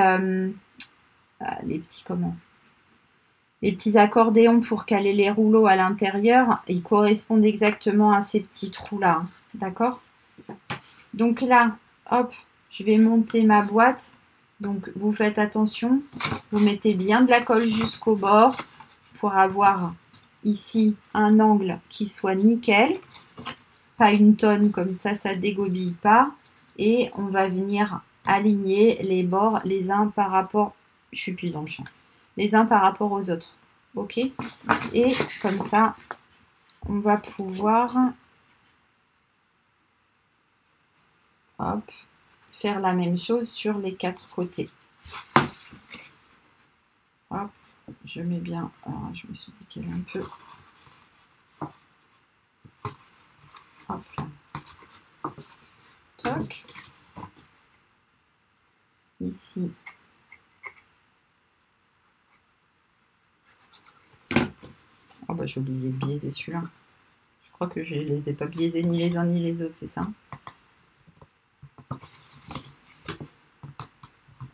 les petits comment? Les petits accordéons pour caler les rouleaux à l'intérieur, ils correspondent exactement à ces petits trous-là. Hein, d'accord? Donc là, hop, je vais monter ma boîte. Donc vous faites attention, vous mettez bien de la colle jusqu'au bord pour avoir ici un angle qui soit nickel. Pas une tonne comme ça dégobille pas. Et on va venir aligner les bords les uns par rapport, je suis plus dans le champ, les uns par rapport aux autres. Ok? Et comme ça, on va pouvoir hop, faire la même chose sur les 4 côtés. Hop, je mets bien, alors, je me suis décalé un peu. Hop là. Toc. Ici. Oh bah j'ai oublié de biaiser celui-là. Je crois que je ne les ai pas biaisés ni les uns ni les autres, c'est ça.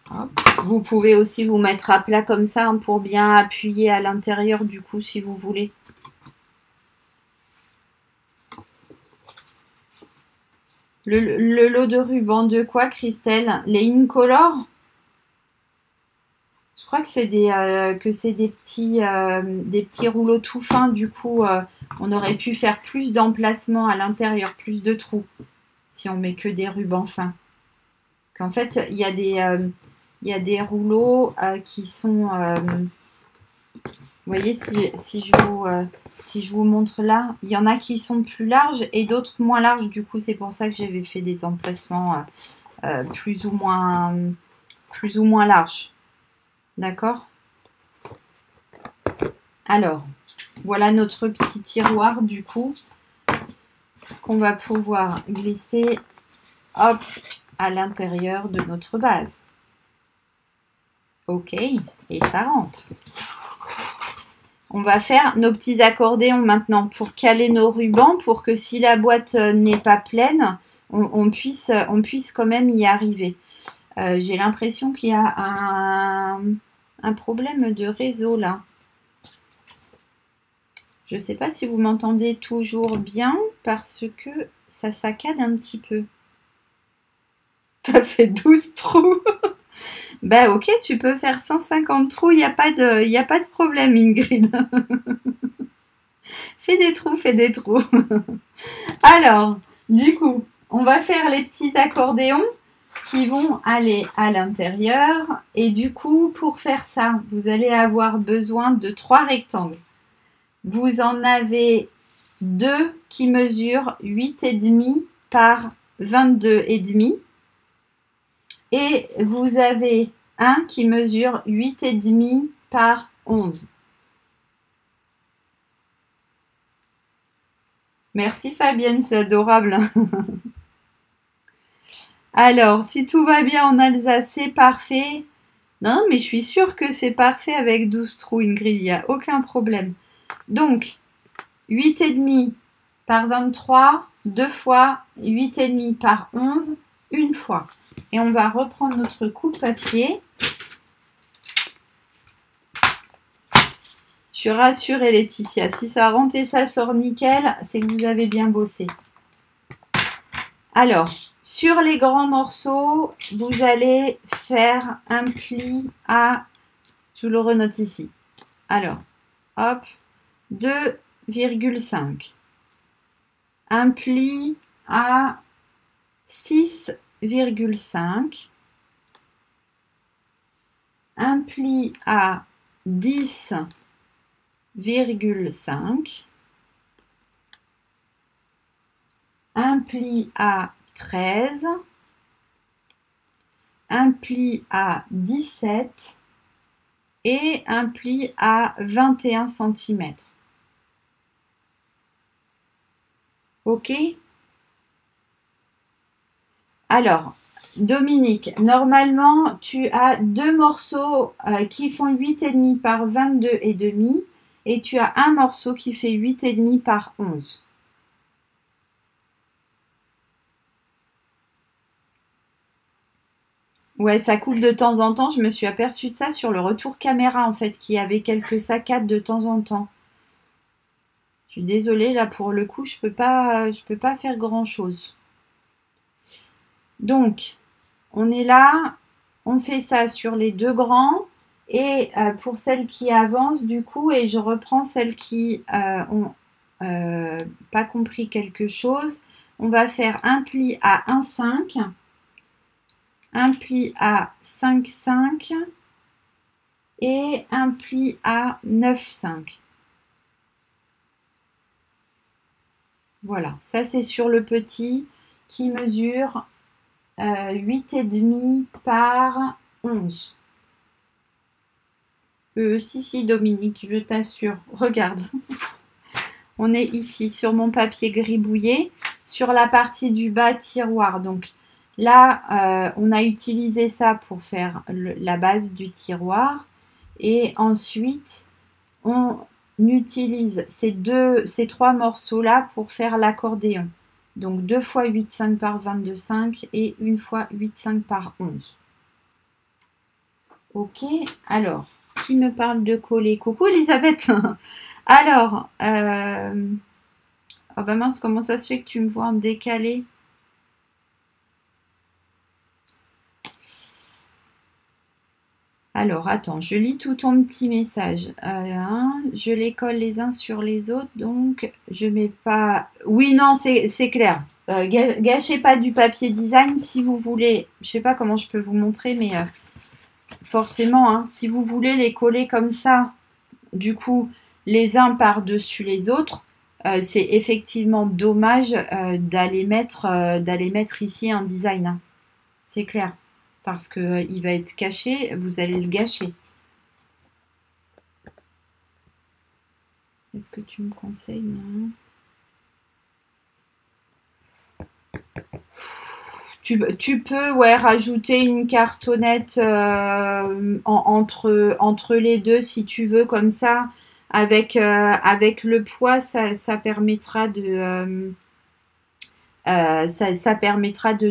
Hop. Vous pouvez aussi vous mettre à plat comme ça hein, pour bien appuyer à l'intérieur du coup si vous voulez. Le lot de ruban de quoi, Christelle? Les Incolor? Je crois que c'est des petits rouleaux tout fins. Du coup, on aurait pu faire plus d'emplacements à l'intérieur, plus de trous, si on met que des rubans fins. Qu'en fait, il y a des rouleaux qui sont... vous voyez, si je vous montre là, il y en a qui sont plus larges et d'autres moins larges. Du coup, c'est pour ça que j'avais fait des emplacements plus ou moins larges. D'accord? Alors, voilà notre petit tiroir du coup qu'on va pouvoir glisser hop à l'intérieur de notre base. Ok, et ça rentre. On va faire nos petits accordéons maintenant pour caler nos rubans pour que si la boîte n'est pas pleine, on puisse quand même y arriver. J'ai l'impression qu'il y a un problème de réseau là. Je ne sais pas si vous m'entendez toujours bien parce que ça saccade un petit peu. T'as fait 12 trous. Ben ok, tu peux faire 150 trous, il n'y a pas de problème Ingrid. Fais des trous. Alors, du coup, on va faire les petits accordéons qui vont aller à l'intérieur. Et du coup, pour faire ça, vous allez avoir besoin de 3 rectangles. Vous en avez 2 qui mesurent 8,5 par 22,5. Et vous avez un qui mesure 8,5 par 11. Merci Fabienne, c'est adorable. Alors, si tout va bien en Alsace, c'est parfait. Non, mais je suis sûre que c'est parfait avec 12 trous, Ingrid, il n'y a aucun problème. Donc, 8,5 par 23, 2 fois, 8,5 par 11, une fois. Et on va reprendre notre coupe-papier. Je suis rassurée, Laetitia. Si ça rentre et ça sort nickel, c'est que vous avez bien bossé. Alors, sur les grands morceaux, vous allez faire un pli à, je le renote ici. Alors, hop, 2,5. Un pli à 6,5. Un pli à 10,5. Un pli à 13, un pli à 17 et un pli à 21 cm. Ok? Alors, Dominique, normalement, tu as deux morceaux qui font 8,5 par 22,5 et tu as un morceau qui fait 8,5 par 11. Ouais, ça coupe de temps en temps. Je me suis aperçue de ça sur le retour caméra, en fait, qui avait quelques saccades de temps en temps. Je suis désolée, là, pour le coup, je peux pas faire grand-chose. Donc, on est là, on fait ça sur les deux grands. Et pour celles qui avancent, du coup, et je reprends celles qui ont pas compris quelque chose, on va faire un pli à 1,5. Un pli à 5,5 et un pli à 9,5. Voilà, ça c'est sur le petit qui mesure 8,5 par 11. Si, Dominique, je t'assure. Regarde. On est ici sur mon papier gribouillé, sur la partie du bas tiroir. Donc, là, on a utilisé ça pour faire la base du tiroir. Et ensuite, on utilise ces trois morceaux-là pour faire l'accordéon. Donc, 2 fois 8,5 par 22,5 et 1 fois 8,5 par 11. Ok, alors, qui me parle de coller? Coucou Elisabeth. Alors, oh bah mince, comment ça se fait que tu me vois en décalé? Alors, attends, je lis tout ton petit message. Je les colle les uns sur les autres, donc je mets pas... Oui, non, c'est clair. Gâchez pas du papier design si vous voulez. Je sais pas comment je peux vous montrer, mais forcément, hein, si vous voulez les coller comme ça, du coup, les uns par-dessus les autres, c'est effectivement dommage d'aller mettre ici un design. Hein. C'est clair. Parce qu'il va être caché, vous allez le gâcher. Est-ce que tu me conseilles? Non. Tu peux rajouter une cartonnette entre les deux si tu veux, comme ça. Avec le poids, ça permettra ça permettra de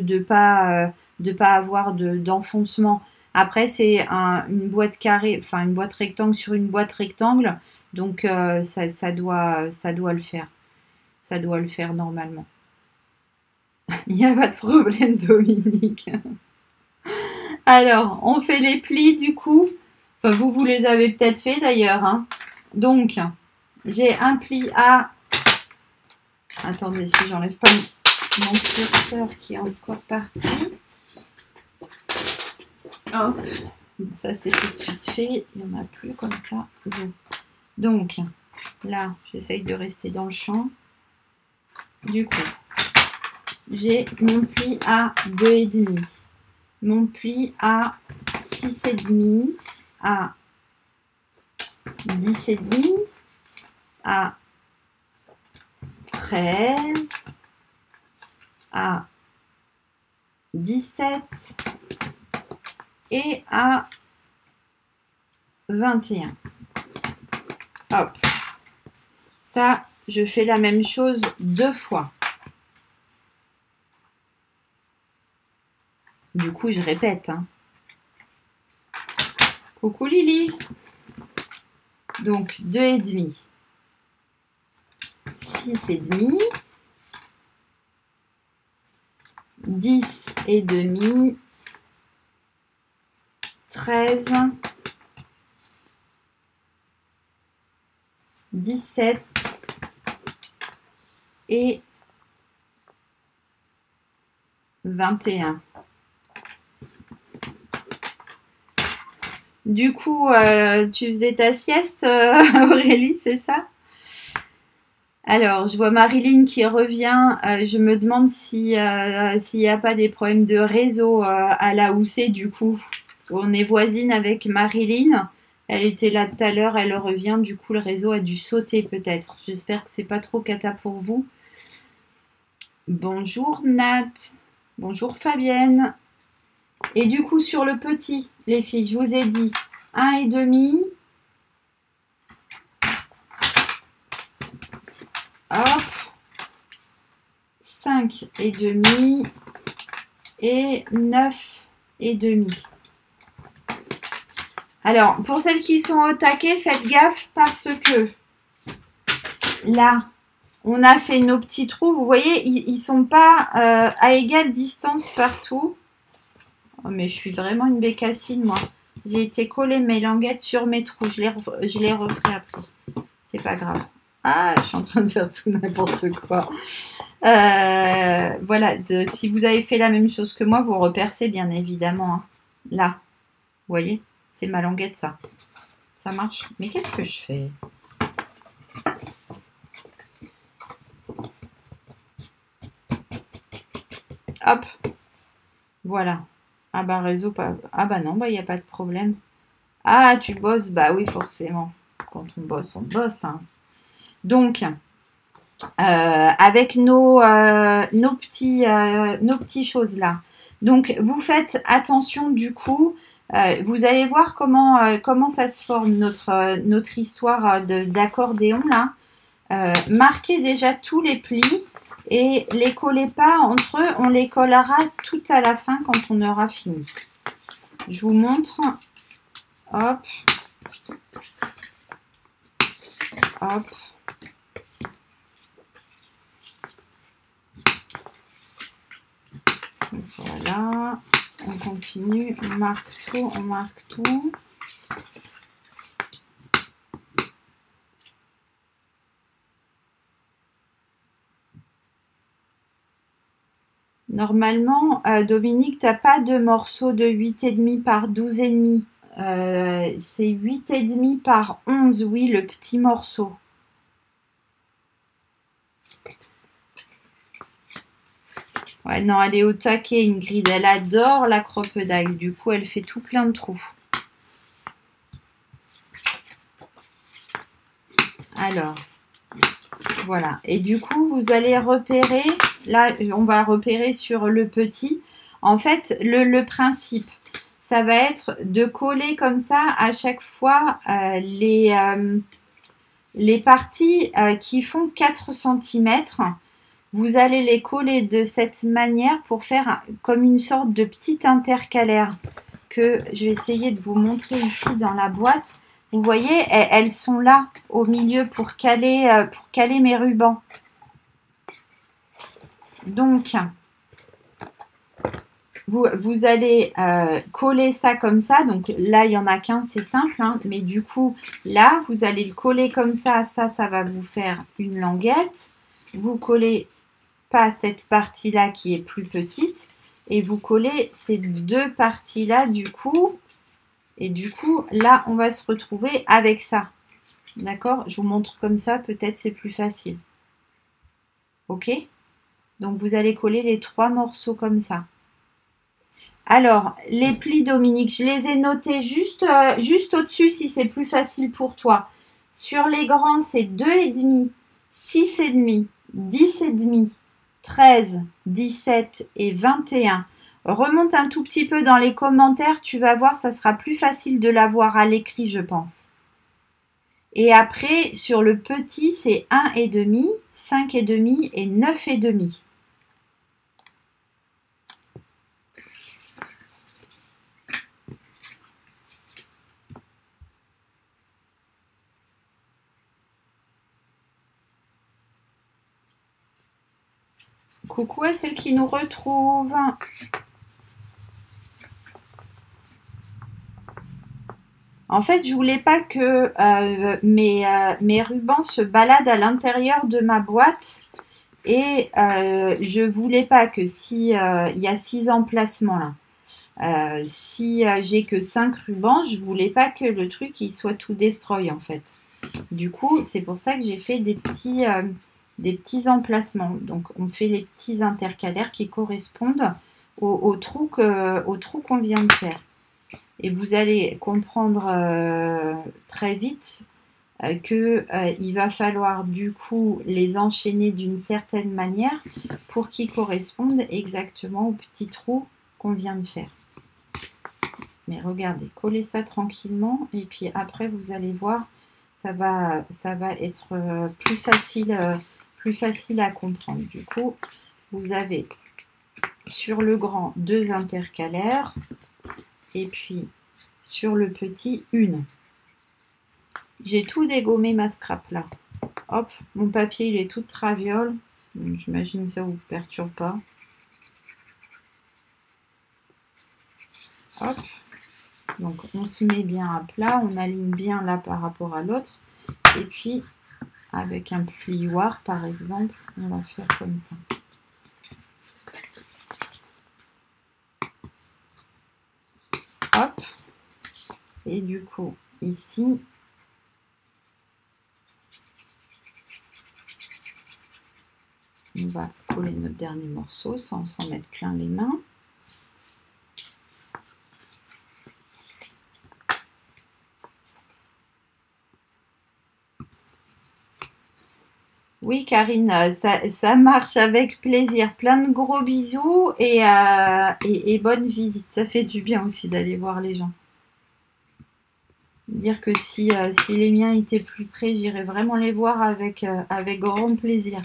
ne pas avoir d'enfoncement. Après, c'est une boîte carrée, enfin une boîte rectangle sur une boîte rectangle. Donc, ça doit le faire. Ça doit le faire normalement. Il n'y a pas de problème, Dominique. Alors, on fait les plis du coup. Enfin, vous les avez peut-être fait d'ailleurs. Hein. Donc, j'ai un pli à... Attendez, si j'enlève pas mon curseur qui est encore parti. Hop, ça c'est tout de suite fait. Il n'y en a plus comme ça. Donc, là, j'essaye de rester dans le champ. Du coup, j'ai mon pli à 2,5. Mon pli à 6,5 à 10,5 à 13 à 17 et à 21. Hop. Ça, je fais la même chose 2 fois. Du coup, je répète. Hein. Coucou Lily. Donc, 2,5. 6,5. 10,5. 13. 17 et 21. Du coup, tu faisais ta sieste, Aurélie, c'est ça? Alors, je vois Marilyn qui revient. Je me demande s'il n'y a pas des problèmes de réseau à la Houssée, du coup. Parce qu'on est voisine avec Marilyn. Elle était là tout à l'heure, elle revient. Du coup, le réseau a dû sauter peut-être. J'espère que c'est pas trop cata pour vous. Bonjour Nat. Bonjour Fabienne. Et du coup, sur le petit, les filles, je vous ai dit 1,5. Hop. 5,5 et 9,5. Alors, pour celles qui sont au taquet, faites gaffe parce que là, on a fait nos petits trous. Vous voyez, ils ne sont pas à égale distance partout. Oh, mais je suis vraiment une bécassine, moi. J'ai été coller mes languettes sur mes trous. Je les referai après. C'est pas grave. Ah, je suis en train de faire tout n'importe quoi. Voilà, si vous avez fait la même chose que moi, vous repercez bien évidemment. Hein. Là, vous voyez, c'est ma languette, ça. Ça marche. Mais qu'est-ce que je fais? Hop. Voilà. Ah bah réseau, pas... Ah bah non, bah il n'y a pas de problème. Ah, tu bosses? Bah oui, forcément. Quand on bosse, on bosse. Hein. Donc, avec nos petits choses là. Donc, vous faites attention du coup. Vous allez voir comment ça se forme notre histoire d'accordéon là. Marquez déjà tous les plis et les collez pas entre eux. On les collera tout à la fin quand on aura fini. Je vous montre. Hop. Hop. Voilà, on continue, on marque tout. Normalement, Dominique, tu n'as pas de morceau de 8,5 par 12,5. C'est 8,5 par 11, oui, le petit morceau. Ouais, non, elle est au taquet, Ingrid. Elle adore la crocodile. Du coup, elle fait tout plein de trous. Alors, voilà. Et du coup, vous allez repérer. Là, on va repérer sur le petit. En fait, le principe, ça va être de coller comme ça à chaque fois les parties qui font 4 cm. Vous allez les coller de cette manière pour faire comme une sorte de petit intercalaire que je vais essayer de vous montrer ici dans la boîte. Vous voyez, elles sont là au milieu pour caler mes rubans. Donc, vous allez coller ça comme ça. Donc là, il n'y en a qu'un, c'est simple. Hein, mais du coup, là, vous allez le coller comme ça. Ça va vous faire une languette. Vous collez pas cette partie-là qui est plus petite. Et vous collez ces deux parties-là du coup. Et du coup, là, on va se retrouver avec ça. D'accord? Je vous montre comme ça, peut-être c'est plus facile. Ok? Donc, vous allez coller les 3 morceaux comme ça. Alors, les plis, Dominique, je les ai notés juste au-dessus si c'est plus facile pour toi. Sur les grands, c'est 2,5, 6,5, 10,5, 13, 17 et 21. Remonte un tout petit peu dans les commentaires, tu vas voir, ça sera plus facile de l'avoir à l'écrit, je pense. Et après, sur le petit, c'est 1,5, 5,5 et 9,5. Coucou à celle qui nous retrouve. En fait, je voulais pas que mes rubans se baladent à l'intérieur de ma boîte et je voulais pas que si il y a 6 emplacements là, si j'ai que 5 rubans, je voulais pas que le truc il soit tout destroy en fait. Du coup, c'est pour ça que j'ai fait des petits emplacements. Donc, on fait les petits intercalaires qui correspondent au trou qu'on vient de faire. Et vous allez comprendre très vite qu'il va falloir du coup les enchaîner d'une certaine manière pour qu'ils correspondent exactement au petit trou qu'on vient de faire. Mais regardez, collez ça tranquillement et puis après vous allez voir, ça va être plus facile à comprendre. Du coup, vous avez sur le grand 2 intercalaires et puis sur le petit une. J'ai tout dégommé ma scrap là. Hop, mon papier il est tout traviole. J'imagine que ça vous perturbe pas. Hop. Donc on se met bien à plat, on aligne bien là par rapport à l'autre. Et puis avec un plioir par exemple, on va faire comme ça. Hop. Et du coup, ici, on va coller notre dernier morceau sans s'en mettre plein les mains. Oui, Karine, ça marche avec plaisir. Plein de gros bisous et bonne visite. Ça fait du bien aussi d'aller voir les gens. Dire que si les miens étaient plus près, j'irais vraiment les voir avec grand plaisir.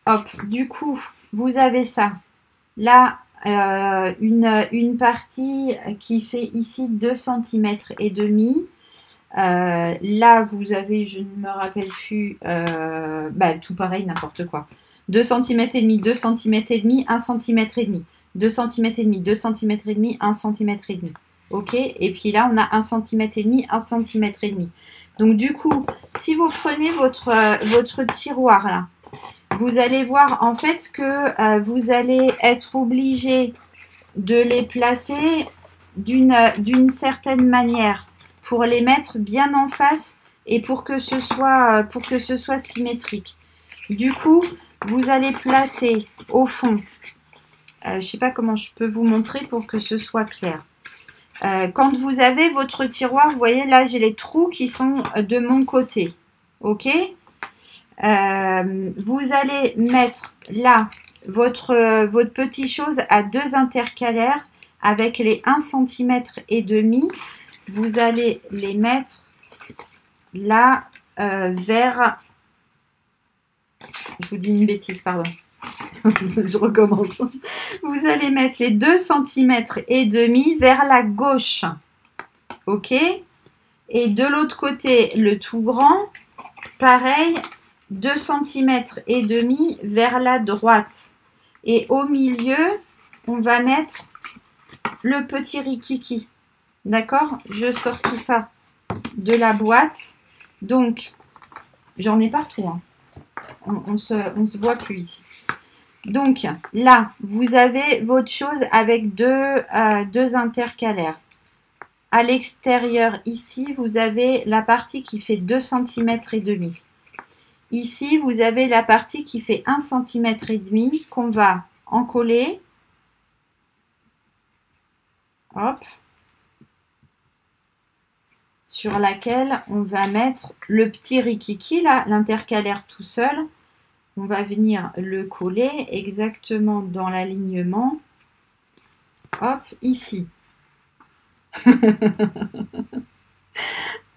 Hop, du coup, vous avez ça. Là, une partie qui fait ici 2 cm et demi. Là, vous avez, je ne me rappelle plus, tout pareil, n'importe quoi. 2 cm et demi, 2 cm et demi, 1 cm et demi. 2 cm et demi, 2 cm et demi, 1 cm et demi. Ok, et puis là, on a 1 cm et demi, 1 cm et demi. Donc, du coup, si vous prenez votre tiroir là, vous allez voir en fait que vous allez être obligé de les placer d'une certaine manière pour les mettre bien en face et pour que ce soit symétrique. Du coup, vous allez placer au fond, je ne sais pas comment je peux vous montrer pour que ce soit clair. Quand vous avez votre tiroir, vous voyez là, j'ai les trous qui sont de mon côté. Ok, vous allez mettre là votre petite chose à 2 intercalaires avec les 1 cm et demi. Vous allez les mettre là vers... Je vous dis une bêtise, pardon. Je recommence. Vous allez mettre les 2 cm et demi vers la gauche. Ok. Et de l'autre côté, le tout grand, pareil, 2 cm et demi vers la droite. Et au milieu, on va mettre le petit rikiki. D'accord? Je sors tout ça de la boîte. Donc, j'en ai partout. Hein. On se voit plus ici. Donc, là, vous avez votre chose avec deux intercalaires. À l'extérieur, ici, vous avez la partie qui fait 2 cm et demi. Ici, vous avez la partie qui fait 1 cm et demi qu'on va encoller hop, sur laquelle on va mettre le petit rikiki, là, l'intercalaire tout seul. On va venir le coller exactement dans l'alignement. Hop, ici.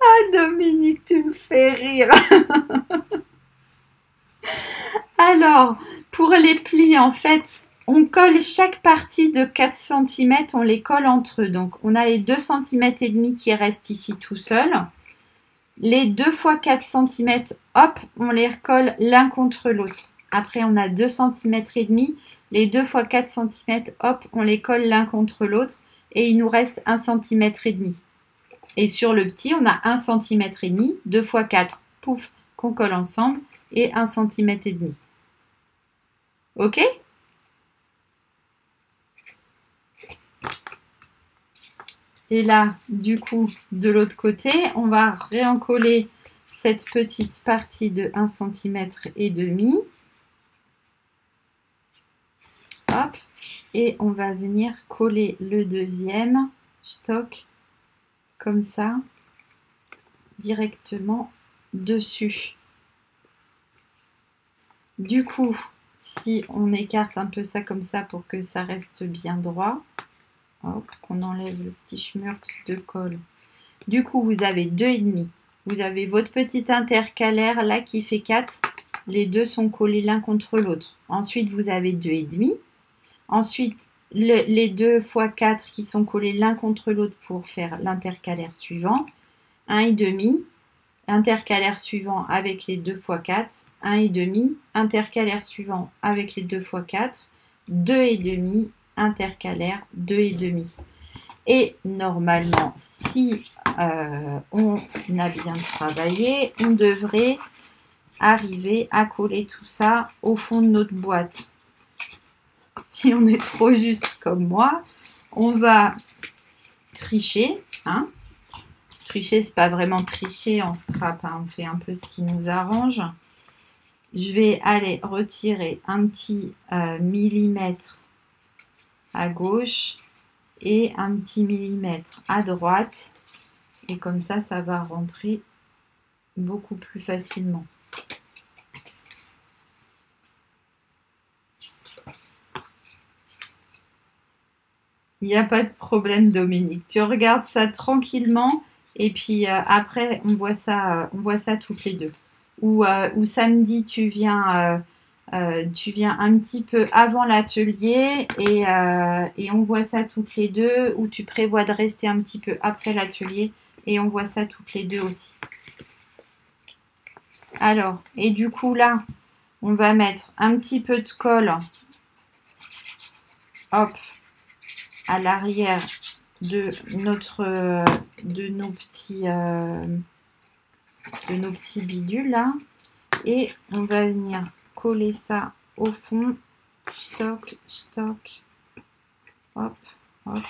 Ah, Dominique, tu me fais rire. Alors, pour les plis, en fait, on colle chaque partie de 4 cm, on les colle entre eux. Donc, on a les 2 cm et demi qui restent ici tout seuls. Les 2 fois 4 cm, hop, on les recolle l'un contre l'autre. Après, on a 2 cm et demi. Les 2 fois 4 cm, hop, on les colle l'un contre l'autre. Et il nous reste 1 cm et demi. Et sur le petit, on a 1 cm et demi, 2 fois 4, pouf, qu'on colle ensemble, et 1 cm et demi. Ok? Et là, du coup, de l'autre côté, on va réencoller cette petite partie de 1 cm et demi. Hop. Et on va venir coller le deuxième stock comme ça, directement dessus. Du coup, si on écarte un peu ça comme ça pour que ça reste bien droit, hop, qu'on enlève le petit schmurks de colle. Du coup, vous avez 2,5. Vous avez votre petit intercalaire là qui fait 4. Les deux sont collés l'un contre l'autre. Ensuite, vous avez 2,5. Ensuite, les 2 fois 4 qui sont collés l'un contre l'autre pour faire l'intercalaire suivant. 1,5. Intercalaire suivant avec les 2 fois 4. 1,5. Intercalaire suivant avec les 2 fois 4. 2,5. Intercalaire 2,5. Et normalement, si on a bien travaillé, on devrait arriver à coller tout ça au fond de notre boîte. Si on est trop juste comme moi, on va tricher. Hein. Tricher, c'est pas vraiment tricher en scrap, hein, on fait un peu ce qui nous arrange. Je vais aller retirer un petit millimètre à gauche et un petit millimètre à droite. Et comme ça, ça va rentrer beaucoup plus facilement. Il n'y a pas de problème, Dominique. Tu regardes ça tranquillement et puis après, on voit ça toutes les deux. Ou samedi, tu viens un petit peu avant l'atelier et on voit ça toutes les deux. Ou tu prévois de rester un petit peu après l'atelier et on voit ça toutes les deux aussi. Alors, et du coup là, on va mettre un petit peu de colle. Hop. À l'arrière de nos petits bidules là, et on va venir coller ça au fond, stock, hop, hop,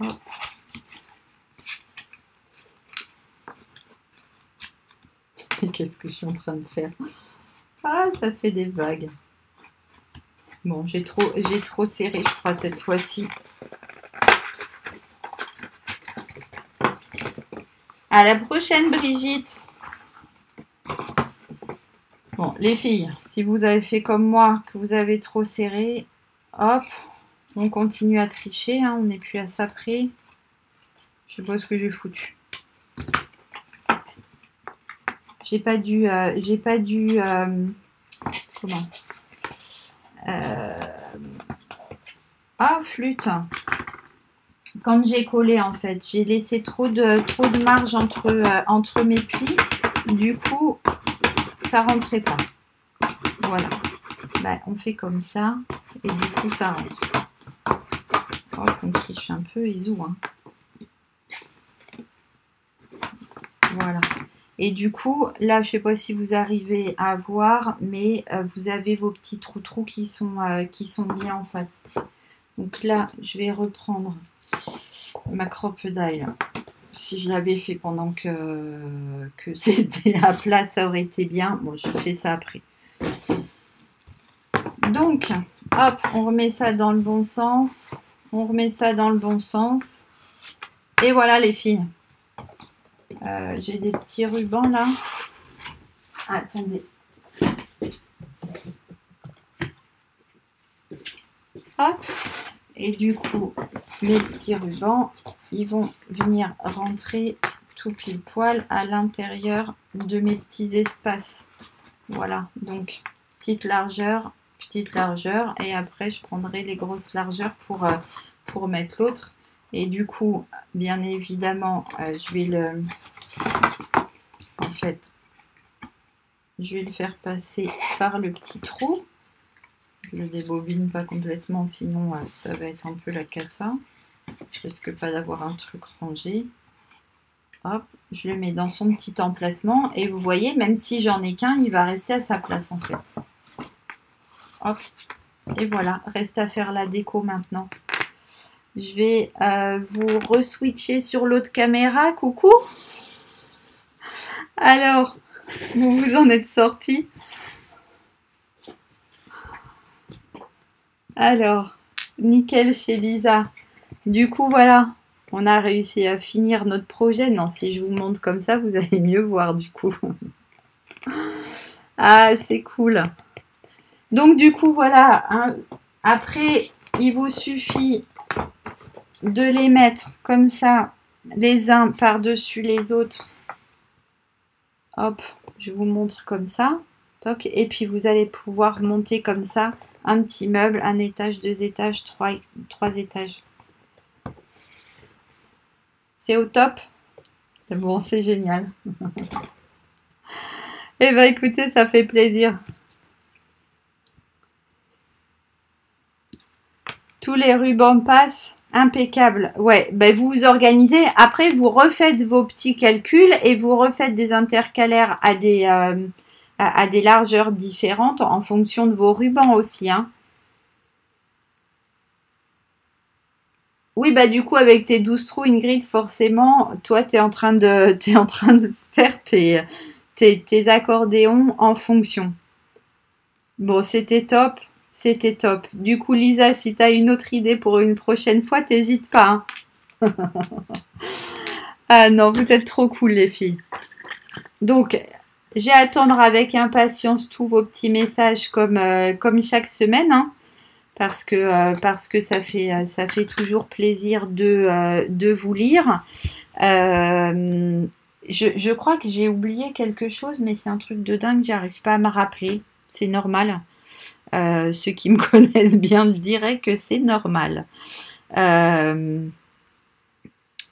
hop. Et qu'est-ce que je suis en train de faire? Ah, ça fait des vagues. Bon, j'ai trop serré, je crois, cette fois-ci. À la prochaine, Brigitte. Bon, les filles, si vous avez fait comme moi, que vous avez trop serré, hop, on continue à tricher, hein, on n'est plus à ça près. Je sais pas ce que j'ai foutu. J'ai pas dû comment ah, flûte. Quand j'ai collé, en fait, j'ai laissé trop de marge entre mes plis. Du coup, ça rentrait pas. Voilà. Bah, on fait comme ça. Et du coup, ça rentre. Oh, on triche un peu, Isou. Hein. Voilà. Et du coup, là, je sais pas si vous arrivez à voir, mais vous avez vos petits trous qui sont bien en face. Donc là, je vais reprendre ma crocodile. Si je l'avais fait pendant que c'était à plat, ça aurait été bien. Bon, je fais ça après. Donc, hop, on remet ça dans le bon sens. On remet ça dans le bon sens. Et voilà les filles. J'ai des petits rubans là. Attendez. Hop. Et du coup, mes petits rubans, ils vont venir rentrer tout pile poil à l'intérieur de mes petits espaces. Voilà, donc petite largeur, et après je prendrai les grosses largeurs pour mettre l'autre. Et du coup, bien évidemment, je vais le faire passer par le petit trou. Je le débobine pas complètement, sinon ça va être un peu la cata. Je risque pas d'avoir un truc rangé. Hop, je le mets dans son petit emplacement. Et vous voyez, même si j'en ai qu'un, il va rester à sa place en fait. Hop, et voilà, reste à faire la déco maintenant. Je vais vous re-switcher sur l'autre caméra. Coucou. Alors, vous vous en êtes sortis? Alors, nickel chez Lisa. Du coup, voilà, on a réussi à finir notre projet. Non, si je vous montre comme ça, vous allez mieux voir du coup. Ah, c'est cool. Donc, du coup, voilà. Hein, après, il vous suffit de les mettre comme ça, les uns par-dessus les autres. Hop, je vous montre comme ça. Toc, et puis, vous allez pouvoir monter comme ça un petit meuble, un étage, 2 étages, 3 étages. C'est au top. Bon, c'est génial. Eh bien, écoutez, ça fait plaisir. Tous les rubans passent. Impeccable. Ouais, ben vous vous organisez. Après, vous refaites vos petits calculs et vous refaites des intercalaires à des largeurs différentes en fonction de vos rubans aussi. Hein. Oui, bah du coup, avec tes 12 trous, Ingrid, forcément, toi, tu es en train de faire tes accordéons en fonction. Bon, c'était top. C'était top. Du coup, Lisa, si tu as une autre idée pour une prochaine fois, t'hésites pas. Hein. Ah non, vous êtes trop cool, les filles. Donc, j'ai à attendre avec impatience tous vos petits messages comme chaque semaine. Hein. Parce que ça fait toujours plaisir de vous lire. Je crois que j'ai oublié quelque chose, mais c'est un truc de dingue, j'arrive pas à me rappeler. C'est normal. Ceux qui me connaissent bien diraient que c'est normal.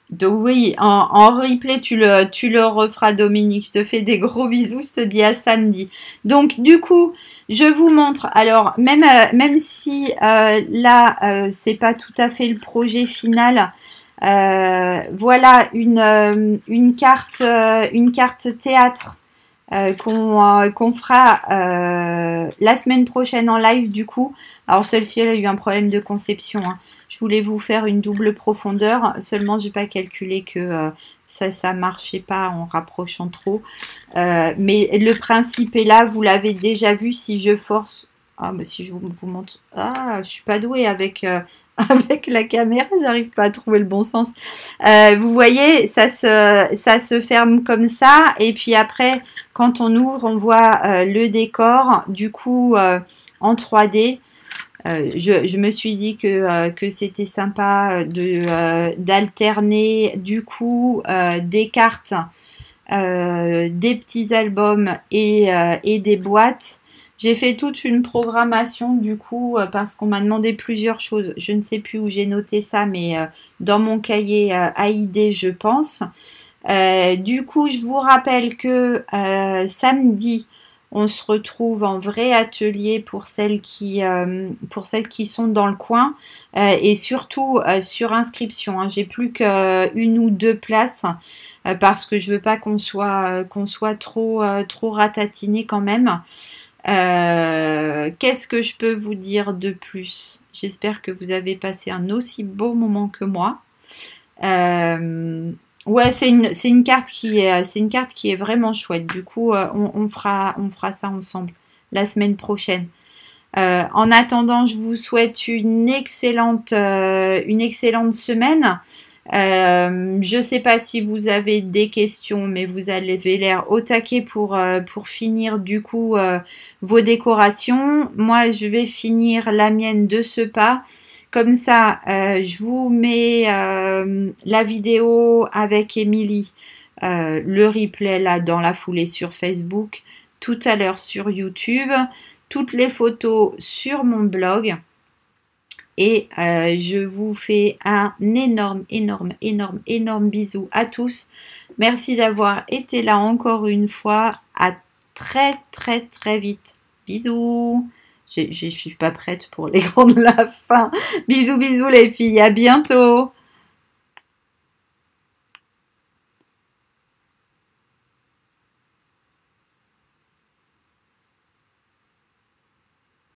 Donc oui, en replay, tu le referas, Dominique. Je te fais des gros bisous. Je te dis à samedi. Donc du coup, je vous montre. Alors même si là, c'est pas tout à fait le projet final. Voilà une carte théâtre qu'on fera la semaine prochaine en live du coup. Alors celle-ci, elle a eu un problème de conception. Hein. Je voulais vous faire une double profondeur, seulement j'ai pas calculé que ça marchait pas en rapprochant trop. Mais le principe est là, vous l'avez déjà vu. Si je force, ah bah si je vous montre, ah je suis pas douée avec avec la caméra, j'arrive pas à trouver le bon sens. Vous voyez, ça se ferme comme ça, et puis après, quand on ouvre, on voit le décor, du coup en 3D. Je me suis dit que c'était sympa d'alterner du coup des cartes, des petits albums et des boîtes. J'ai fait toute une programmation du coup parce qu'on m'a demandé plusieurs choses. Je ne sais plus où j'ai noté ça, mais dans mon cahier à idées, je pense. Du coup, je vous rappelle que samedi, on se retrouve en vrai atelier pour celles qui sont dans le coin et surtout sur inscription. Hein. J'ai plus qu'une ou deux places parce que je veux pas qu'on soit trop ratatiné quand même. Qu'est-ce que je peux vous dire de plus? J'espère que vous avez passé un aussi beau moment que moi. Ouais, c'est une carte qui est vraiment chouette. Du coup, on fera ça ensemble la semaine prochaine. En attendant, je vous souhaite une excellente semaine. Je sais pas si vous avez des questions, mais vous avez l'air au taquet pour finir du coup vos décorations. Moi, je vais finir la mienne de ce pas. Comme ça, je vous mets la vidéo avec Émilie, le replay là dans la foulée sur Facebook, tout à l'heure sur YouTube, toutes les photos sur mon blog. Et je vous fais un énorme bisou à tous. Merci d'avoir été là encore une fois. À très vite. Bisous. Je suis pas prête pour les grands de la fin. Bisous les filles. À bientôt.